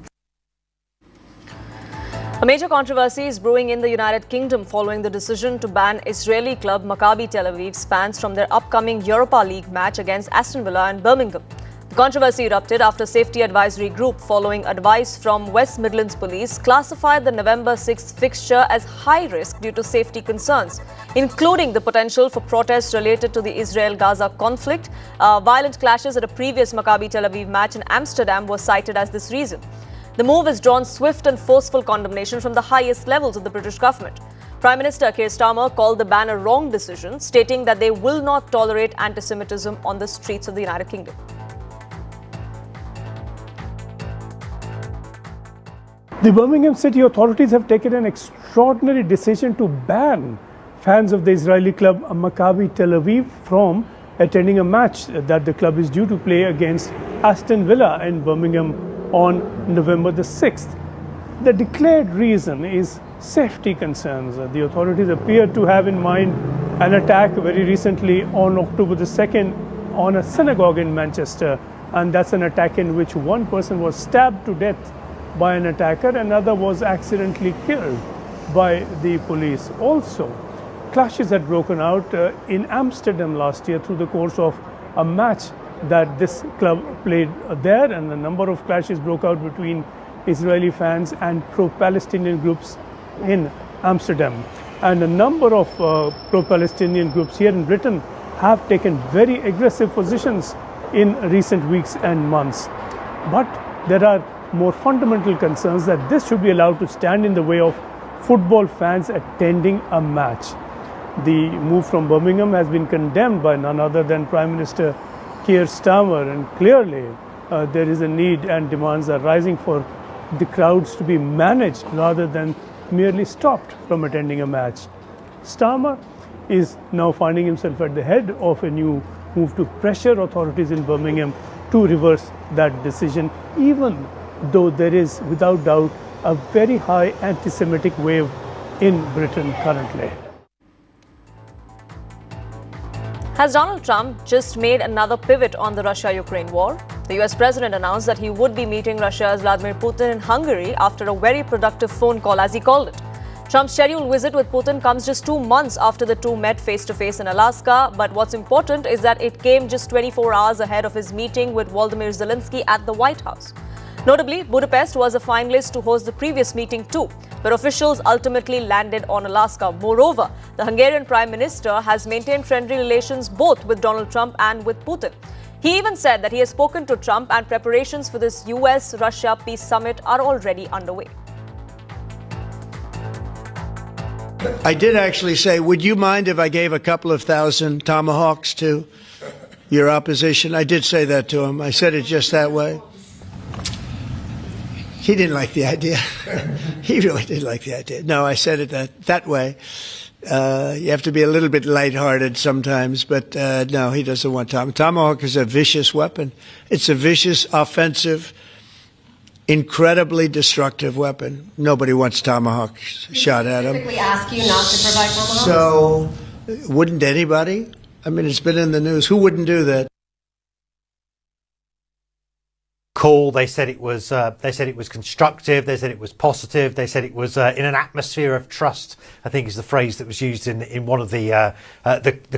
A major controversy is brewing in the United Kingdom following the decision to ban Israeli club Maccabi Tel Aviv's fans from their upcoming Europa League match against Aston Villa and Birmingham. The controversy erupted after Safety Advisory Group, following advice from West Midlands Police, classified the November 6th fixture as high risk due to safety concerns, including the potential for protests related to the Israel-Gaza conflict. Violent clashes at a previous Maccabi Tel Aviv match in Amsterdam were cited as this reason. The move has drawn swift and forceful condemnation from the highest levels of the British government. Prime Minister Keir Starmer called the ban a wrong decision, stating that they will not tolerate anti-Semitism on the streets of the United Kingdom. The Birmingham city authorities have taken an extraordinary decision to ban fans of the Israeli club Maccabi Tel Aviv from attending a match that the club is due to play against Aston Villa in Birmingham on November the 6th. The declared reason is safety concerns. The authorities appear to have in mind an attack very recently on October the 2nd on a synagogue in Manchester, and that's an attack in which one person was stabbed to death by an attacker, another was accidentally killed by the police. Also, clashes had broken out in Amsterdam last year through the course of a match that this club played there, and a number of clashes broke out between Israeli fans and pro-Palestinian groups in Amsterdam. And a number of pro-Palestinian groups here in Britain have taken very aggressive positions in recent weeks and months. But there are more fundamental concerns that this should be allowed to stand in the way of football fans attending a match. The move from Birmingham has been condemned by none other than Prime Minister Keir Starmer, and clearly there is a need and demands are rising for the crowds to be managed rather than merely stopped from attending a match. Starmer is now finding himself at the head of a new move to pressure authorities in Birmingham to reverse that decision, even though there is without doubt a very high anti-Semitic wave in Britain currently. Has Donald Trump just made another pivot on the Russia-Ukraine war? The US president announced that he would be meeting Russia's Vladimir Putin in Hungary after a very productive phone call, as he called it. Trump's scheduled visit with Putin comes just 2 months after the two met face-to-face in Alaska. But what's important is that it came just 24 hours ahead of his meeting with Volodymyr Zelensky at the White House. Notably, Budapest was a finalist to host the previous meeting too, but officials ultimately landed on Alaska. Moreover, the Hungarian Prime Minister has maintained friendly relations both with Donald Trump and with Putin. He even said that he has spoken to Trump and preparations for this US-Russia peace summit are already underway. I did actually say, would you mind if I gave a couple of thousand tomahawks to your opposition? I did say that to him. I said it just that way. He didn't like the idea. He really didn't like the idea. No, I said it that way. You have to be a little bit lighthearted sometimes, but no, he doesn't want tomahawk. Tomahawk is a vicious weapon. It's a vicious, offensive, incredibly destructive weapon. Nobody wants tomahawk shot at him. Specifically ask you not to provide tomahawks? So, wouldn't anybody? I mean, it's been in the news. Who wouldn't do that? Call. They said it was constructive. They said it was positive. They said it was in an atmosphere of trust, I think is the phrase that was used in one of the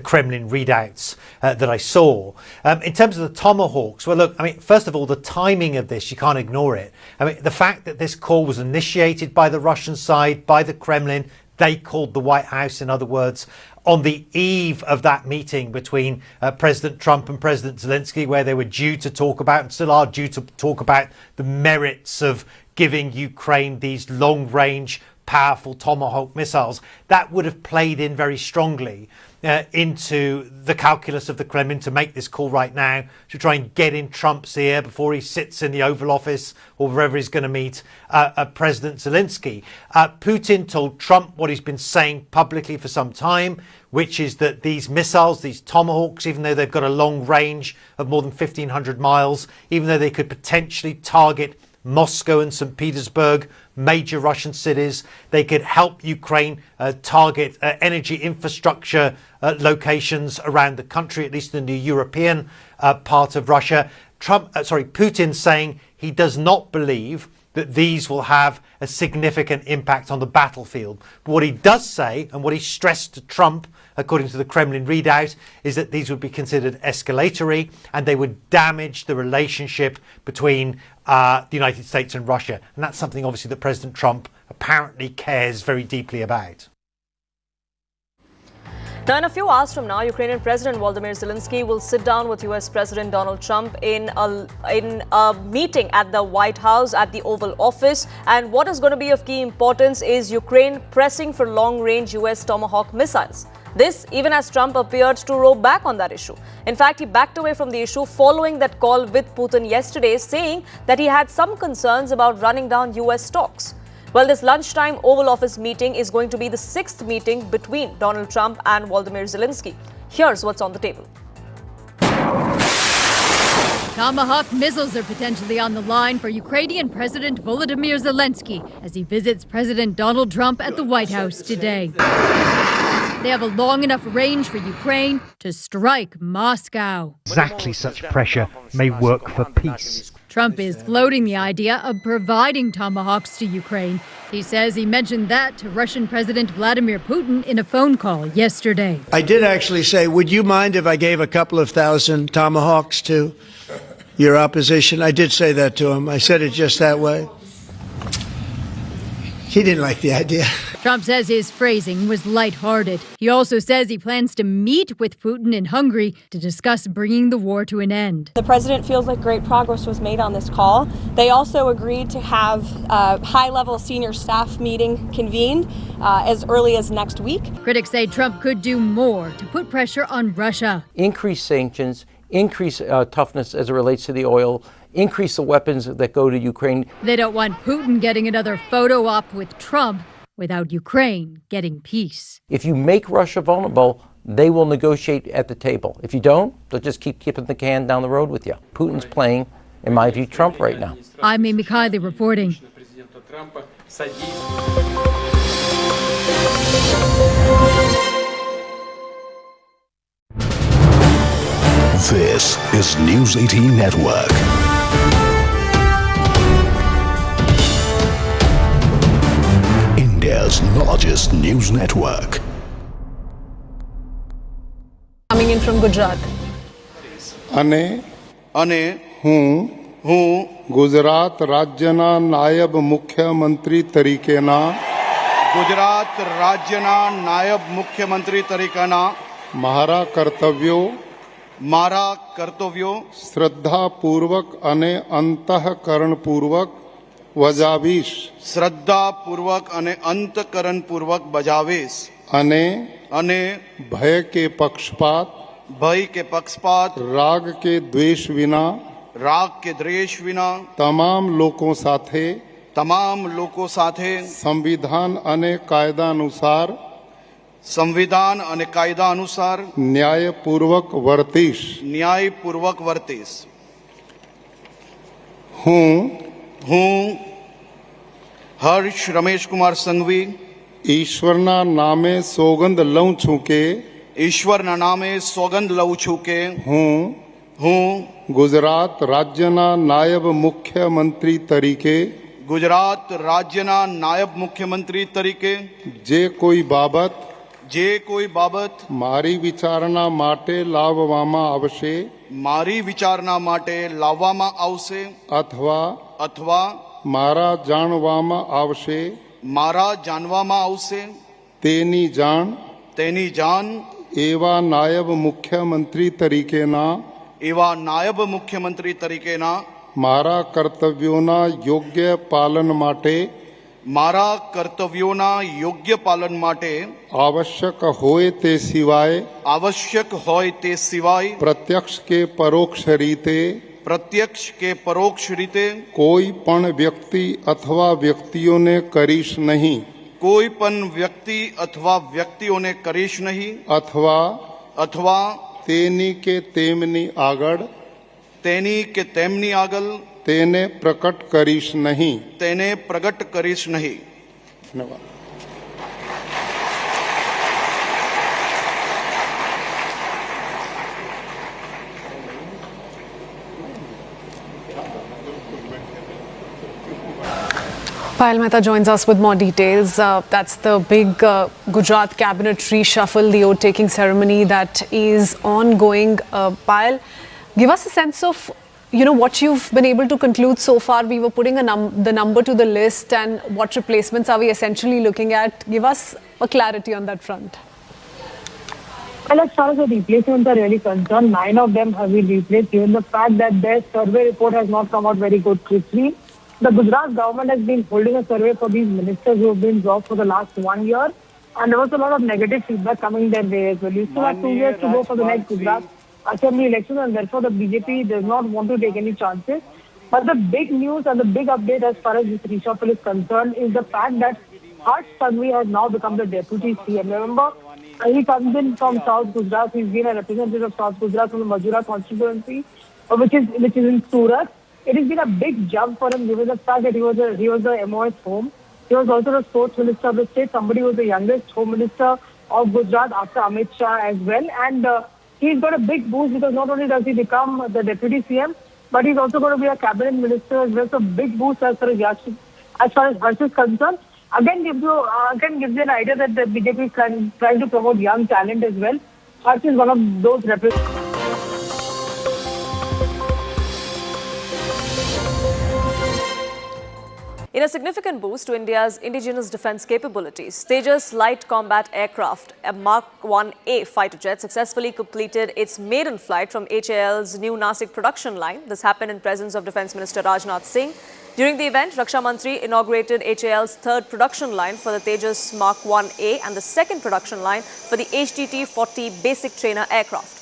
Kremlin readouts that I saw. In terms of the tomahawks, well, look, I mean, first of all, the timing of this, you can't ignore it. I mean, the fact that this call was initiated by the Russian side, by the Kremlin, they called the White House, in other words, on the eve of that meeting between President Trump and President Zelensky, where they were due to talk about, and still are due to talk about, the merits of giving Ukraine these long-range, powerful Tomahawk missiles. That would have played in very strongly into the calculus of the Kremlin to make this call right now, to try and get in Trump's ear before he sits in the Oval Office or wherever he's going to meet President Zelensky. Putin told Trump what he's been saying publicly for some time, which is that these missiles, these Tomahawks, even though they've got a long range of more than 1,500 miles, even though they could potentially target Moscow and St. Petersburg, major Russian cities, they could help Ukraine target energy infrastructure locations around the country, at least in the European part of Russia. Putin saying he does not believe that these will have a significant impact on the battlefield. But what he does say, and what he stressed to Trump, according to the Kremlin readout, is that these would be considered escalatory and they would damage the relationship between the United States and Russia. And that's something, obviously, that President Trump apparently cares very deeply about. Now, in a few hours from now, Ukrainian President Volodymyr Zelensky will sit down with US President Donald Trump in a meeting at the White House at the Oval Office. And what is going to be of key importance is Ukraine pressing for long-range US Tomahawk missiles. This even as Trump appeared to row back on that issue. In fact, he backed away from the issue following that call with Putin yesterday, saying that he had some concerns about running down US talks. Well, this lunchtime Oval Office meeting is going to be the 6th meeting between Donald Trump and Volodymyr Zelensky. Here's what's on the table. Tomahawk missiles are potentially on the line for Ukrainian President Volodymyr Zelensky as he visits President Donald Trump at the White House today. They have a long enough range for Ukraine to strike Moscow. Exactly such pressure may work for peace. Trump is floating the idea of providing Tomahawks to Ukraine. He says he mentioned that to Russian President Vladimir Putin in a phone call yesterday. I did actually say, would you mind if I gave a couple of thousand Tomahawks to your opposition? I did say that to him. I said it just that way. He didn't like the idea. Trump says his phrasing was lighthearted. He also says he plans to meet with Putin in Hungary to discuss bringing the war to an end. The president feels like great progress was made on this call. They also agreed to have a high-level senior staff meeting convened as early as next week. Critics say Trump could do more to put pressure on Russia. Increase sanctions, increase toughness as it relates to the oil, increase the weapons that go to Ukraine. They don't want Putin getting another photo op with Trump without Ukraine getting peace. If you make Russia vulnerable, they will negotiate at the table. If you don't, they'll just keep kicking the can down the road with you. Putin's playing, in my view, Trump right now. I'm Amy Kiley reporting. This is News 18 Network. India's largest news network. Coming in from Gujarat. અને હું ગુજરાત રાજ્યના નાયબ મુખ્યમંત્રી તરીકેના મારા કર્તવ્યો શ્રદ્ધાપૂર્વક અને અંતઃકરણપૂર્વક બજાવીશ અને ભય કે પક્ષપાત રાગ કે દ્વેષ વિના તમામ લોકો સાથે સંવિધાન અને કાયદા અનુસાર ન્યાયપૂર્વક વર્તીશ હું હર્ષ રમેશ કુમાર સંઘવી ઈશ્વરના નામે સોગંદ લઉં છું કે હું ગુજરાત રાજ્યના નાયબ મુખ્યમંત્રી તરીકે જે કોઈ બાબત મારી વિચારણા માટે લાવવામાં આવશે અથવા મારા જાણવામાં આવશે તેની જાણ એવા નાયબ મુખ્યમંત્રી તરીકેના મારા કર્તવ્યોના યોગ્ય પાલન માટે આવશ્યક હોય તે સિવાય પ્રત્યક્ષ કે પરોક્ષ રીતે કોઈ પણ વ્યક્તિ અથવા વ્યક્તિઓને કરીશ નહીં અથવા તેની કે તેમની આગળ તેને પ્રગટ કરીશ નહીં ધન્યવાદ. Payal Mehta joins us with more details. That's the big Gujarat cabinet reshuffle, the oath-taking ceremony that is ongoing. Payal, give us a sense of, what you've been able to conclude so far. We were putting the number to the list, and what replacements are we essentially looking at? Give us a clarity on that front. Well, as far as the replacements are really concerned, 9 of them have been replaced, given the fact that their survey report has not come out very good quickly. The Gujarat government has been holding a survey for these ministers who have been dropped for the last 1 year, and there was a lot of negative feedback coming their way as well. You still have 2 years to go for the next Gujarat Assembly election, and therefore the BJP does not want to take any chances. But the big news and the big update as far as this reshuffle is concerned is the fact that Harsh Sanghvi has now become the deputy CM. Remember, he comes in from South Gujarat. He's been a representative of South Gujarat from the Majura constituency, which is in Surat. It has been a big jump for him, given the fact that he was the MOS home. He was also the sports minister of the state. Somebody who was the youngest home minister of Gujarat after Amit Shah as well. And he's got a big boost because not only does he become the deputy CM, but he's also going to be a cabinet minister as well. So big boost as far as Harsh is concerned. Again gives you an idea that the BJP is trying to promote young talent as well. Harsh is one of those representatives. In a significant boost to India's indigenous defence capabilities, Tejas light combat aircraft, a Mark 1A fighter jet, successfully completed its maiden flight from HAL's new Nasik production line. This happened in presence of Defence Minister Rajnath Singh. During the event, Raksha Mantri inaugurated HAL's third production line for the Tejas Mark 1A and the second production line for the HTT-40 basic trainer aircraft.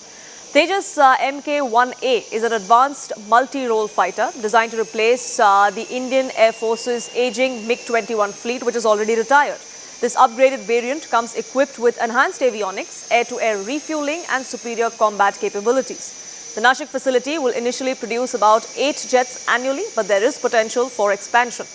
Tejas MK1A is an advanced multi-role fighter designed to replace the Indian Air Force's aging MiG-21 fleet, which is already retired. This upgraded variant comes equipped with enhanced avionics, air-to-air refueling and superior combat capabilities. The Nashik facility will initially produce about 8 jets annually, but there is potential for expansion.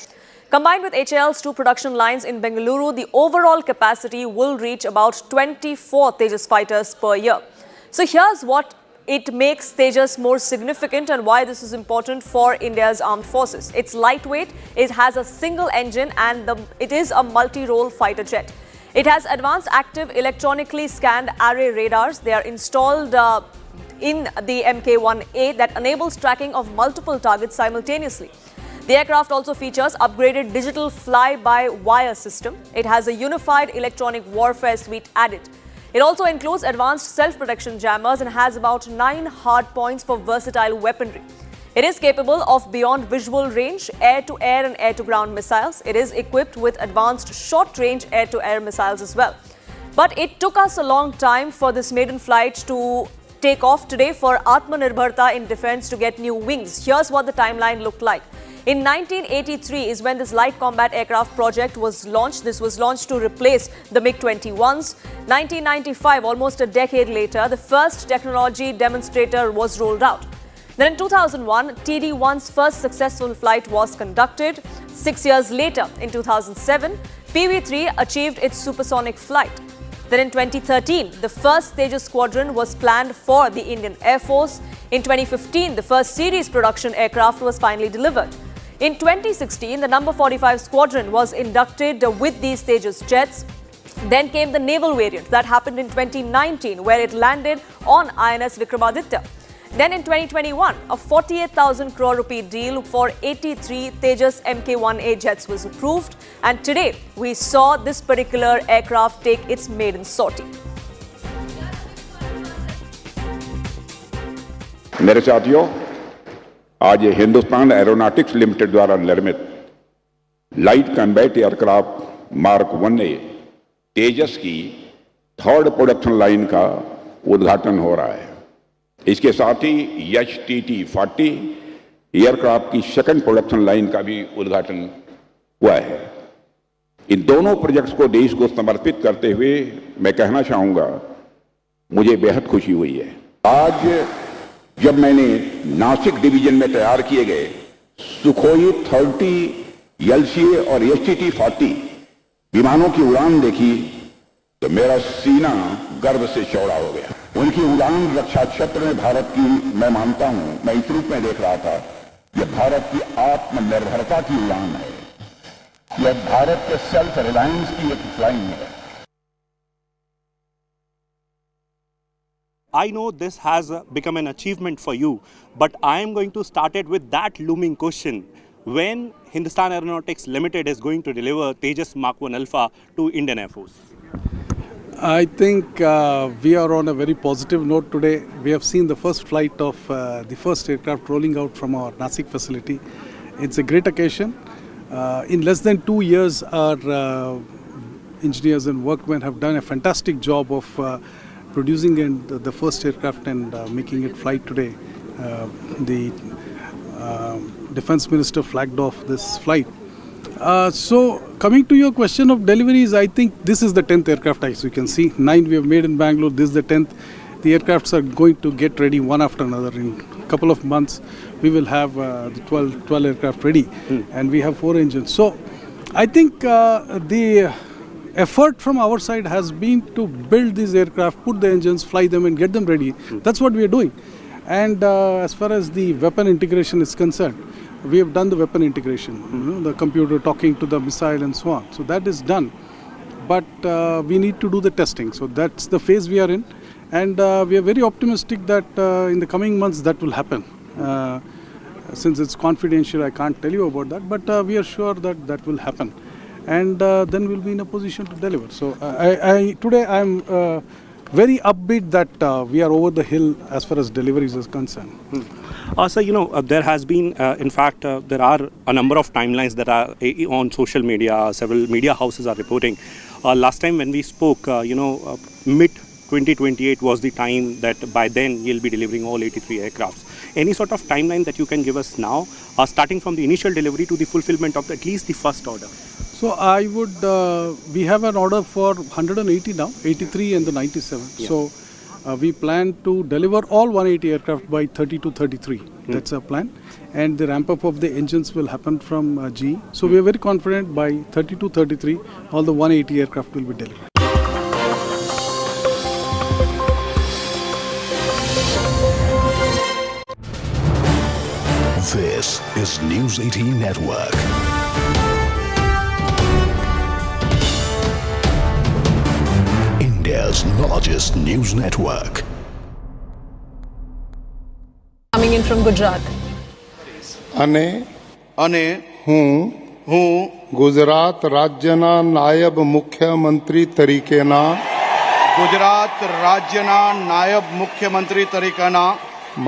Combined with HAL's 2 production lines in Bengaluru, the overall capacity will reach about 24 Tejas fighters per year. So here's what it makes Tejas more significant and why this is important for India's armed forces. It's lightweight, it has a single engine, and it is a multi-role fighter jet. It has advanced active electronically scanned array radars. They are installed in the MK1A that enables tracking of multiple targets simultaneously. The aircraft also features upgraded digital fly-by-wire system. It has a unified electronic warfare suite added. It also includes advanced self-protection jammers and has about 9 hard points for versatile weaponry. It is capable of beyond visual range, air-to-air and air-to-ground missiles. It is equipped with advanced short-range air-to-air missiles as well. But it took us a long time for this maiden flight to take off today for Atmanirbhar Bharat in defense to get new wings. Here's what the timeline looked like. In 1983 is when this light combat aircraft project was launched. This was launched to replace the MiG-21s. 1995, almost a decade later, the first technology demonstrator was rolled out. Then in 2001, TD-1's first successful flight was conducted. 6 years later, in 2007, PV-3 achieved its supersonic flight. Then in 2013, the first Tejas squadron was planned for the Indian Air Force. In 2015, the first series production aircraft was finally delivered. In 2016, the number 45 squadron was inducted with these Tejas jets. Then came the naval variant. That happened in 2019, where it landed on INS Vikramaditya. Then in 2021, a 48,000 crore rupee deal for 83 Tejas MK1A jets was approved. And today, we saw this particular aircraft take its maiden sortie. मेरे साथियों, आज ये Hindustan aeronautics limited द्वारा निर्मित light combat aircraft mark 1A तेजस की 3rd production line का उद्घाटन हो रहा है। इसके साथ ही HTT-40 एयरक्राफ्ट की 2nd प्रोडक्शन लाइन का भी उद्घाटन हुआ है। इन दोनों प्रोजेक्ट्स को देश को समर्पित करते हुए मैं कहना चाहूंगा, मुझे बेहद खुशी हुई है। आज जब मैंने नासिक डिवीजन में तैयार किए गए सुखोई 30 LCA और HTT-40 विमानों की उड़ान देखी तो मेरा सीना गर्व से चौड़ा हो गया। उनकी उड़ान रक्षा क्षेत्र में भारत की मैं मानता हूं, मैं इस रूप में देख रहा था, यह भारत की आत्मनिर्भरता की उड़ान है, यह भारत के सेल्फ रिलायंस की एक फ्लाइंग है। I know this has become an achievement for you, but I am going to start it with that looming question. When Hindustan Aeronautics Limited is going to deliver Tejas Mark 1 Alpha to Indian Air Force? I think we are on a very positive note today. We have seen the first flight of the first aircraft rolling out from our Nasik facility. It's a great occasion. In less than 2 years, our engineers and workmen have done a fantastic job of producing the first aircraft and making it fly today. The Defense Minister flagged off this flight. So coming to your question of deliveries, I think this is the 10th aircraft, as you can see. 9 we have made in Bangalore, this is the 10th. The aircrafts are going to get ready one after another. In a couple of months, we will have the 12 aircraft ready, and we have 4 engines. So I think the effort from our side has been to build these aircraft, put the engines, fly them and get them ready. That's what we are doing. And as far as the weapon integration is concerned, we have done the weapon integration, the computer talking to the missile and so on. So that is done. But we need to do the testing. So that's the phase we are in. And we are very optimistic that in the coming months that will happen. Since it's confidential, I can't tell you about that. But we are sure that that will happen. And then we'll be in a position to deliver. So today I'm very upbeat that we are over the hill as far as deliveries is concerned. So, there has been, in fact, there are a number of timelines that are on social media. Several media houses are reporting. Last time when we spoke, mid 2028 was the time that by then you'll be delivering all 83 aircrafts. Any sort of timeline that you can give us now, starting from the initial delivery to the fulfillment of at least the first order? So I would, we have an order for 180 now, 83 and the 97. Yeah. So We plan to deliver all 180 aircraft by 30 to 33. That's our plan. And the ramp up of the engines will happen from GE. So we are very confident by 30 to 33, all the 180 aircraft will be delivered. This is News 18 Network. India's largest news network. Coming in from Gujarat. અને હું ગુજરાત રાજ્યના નાયબ મુખ્યમંત્રી તરીકેના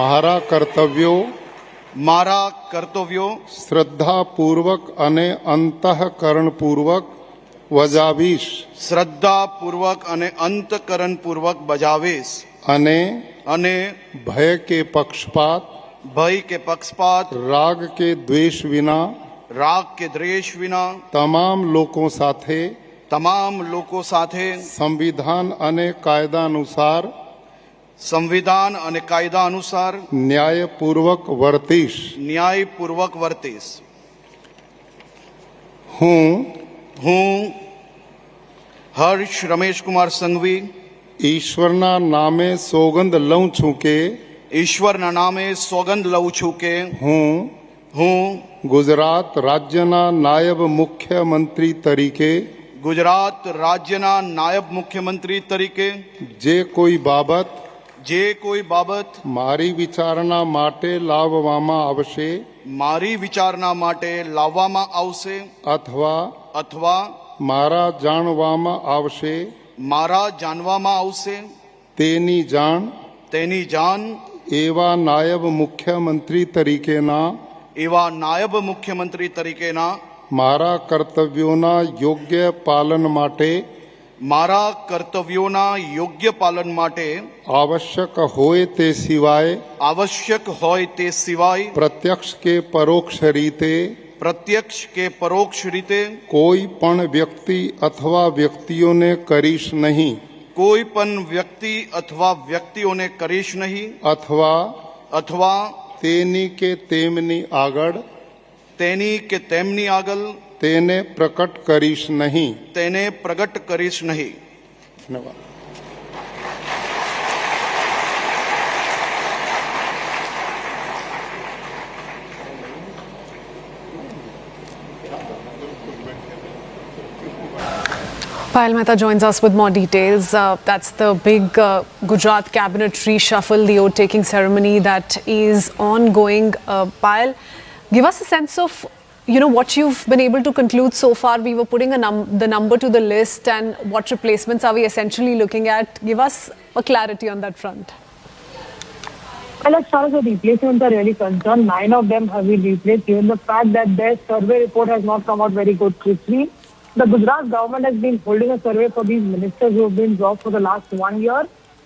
મારા કર્તવ્યો શ્રદ્ધાપૂર્વક અને અંતઃકરણપૂર્વક બજાવીશ અને ભય કે પક્ષપાત રાગ કે દ્વેષ વિના તમામ લોકો સાથે સંવિધાન અને કાયદા અનુસાર ન્યાયપૂર્વક વર્તીશ હું હર્ષ રમેશ કુમાર સંઘવી ઈશ્વરના નામે સોગંદ લઉં છું કે હું ગુજરાત રાજ્યના નાયબ મુખ્યમંત્રી તરીકે જે કોઈ બાબત મારી વિચારણા માટે લાવવામાં આવશે અથવા મારા જાણવામાં આવશે તેની જાણ એવા નાયબ મુખ્યમંત્રી તરીકેના મારા કર્તવ્યોના યોગ્ય પાલન માટે આવશ્યક હોય તે સિવાય પ્રત્યક્ષ કે પરોક્ષ રીતે કોઈ પણ વ્યક્તિ અથવા વ્યક્તિઓને કરીશ નહીં અથવા તેની કે તેમની આગળ તેને પ્રગટ કરીશ નહીં ધન્યવાદ. Payal Mehta joins us with more details. That's the big Gujarat cabinet reshuffle, the oath-taking ceremony that is ongoing. Payal, give us a sense of, what you've been able to conclude so far. We were putting the number to the list, and what replacements are we essentially looking at? Give us a clarity on that front. Well, as far as the replacements are really concerned, 9 of them have been replaced, given the fact that their survey report has not come out very good quickly. The Gujarat government has been holding a survey for these ministers who have been dropped for the last 1 year,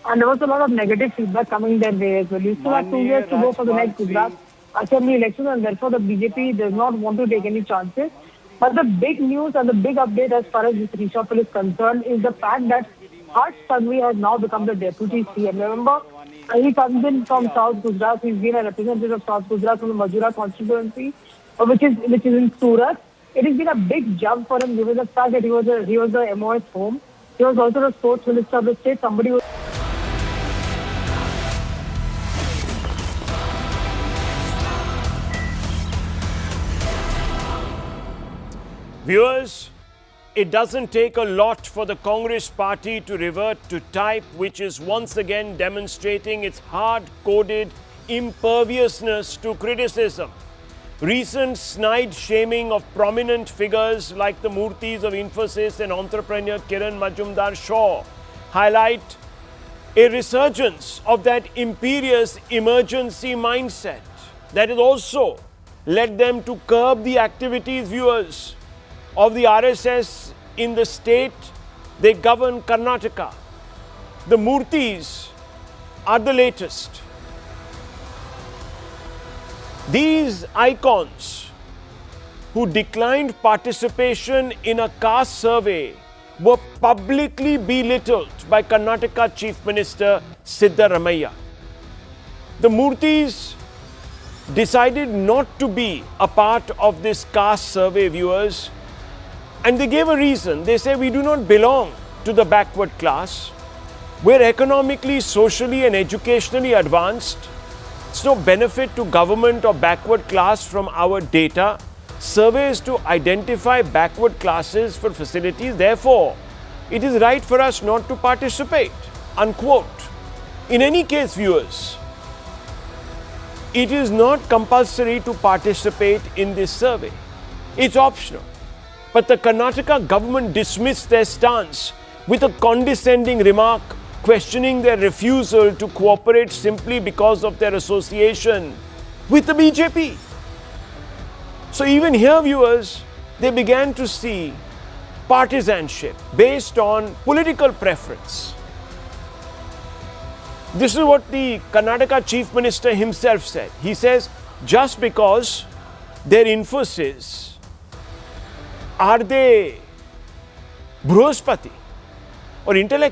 and there was a lot of negative feedback coming their way as well. You still have 2 years to go for the next Gujarat Assembly elections, and therefore the BJP does not want to take any chances. But the big news and the big update as far as this reshuffle is concerned is the fact that Harsh Sanghvi has now become the deputy CM. Remember, he comes in from South Gujarat. He's been a representative of South Gujarat from the Majura constituency, which is in Surat. It has been a big jump for him, given the fact that he was the MOS home. He was also the sports minister of the state. Viewers, it doesn't take a lot for the Congress party to revert to type, which is once again demonstrating its hard-coded imperviousness to criticism. Recent snide shaming of prominent figures like the Murtis of Infosys and entrepreneur Kiran Majumdar-Shaw highlight a resurgence of that imperious emergency mindset that has also led them to curb the activities, viewers, of the RSS in the state they govern Karnataka. The Murtis are the latest. These icons who declined participation in a caste survey were publicly belittled by Karnataka Chief Minister Siddaramaiah. The Murtis decided not to be a part of this caste survey, viewers, and they gave a reason. They say we do not belong to the backward class. We're economically, socially and educationally advanced. It's no benefit to government or backward class from our data. Survey is to identify backward classes for facilities. Therefore, it is right for us not to participate. Unquote. In any case, viewers, it is not compulsory to participate in this survey. It's optional. But the Karnataka government dismissed their stance with a condescending remark, questioning their refusal to cooperate simply because of their association with the BJP. So even here, viewers, they began to see partisanship based on political preference. This is what the Karnataka Chief Minister himself said. He says, just because their Infosys, are they Bruhaspati or intellect?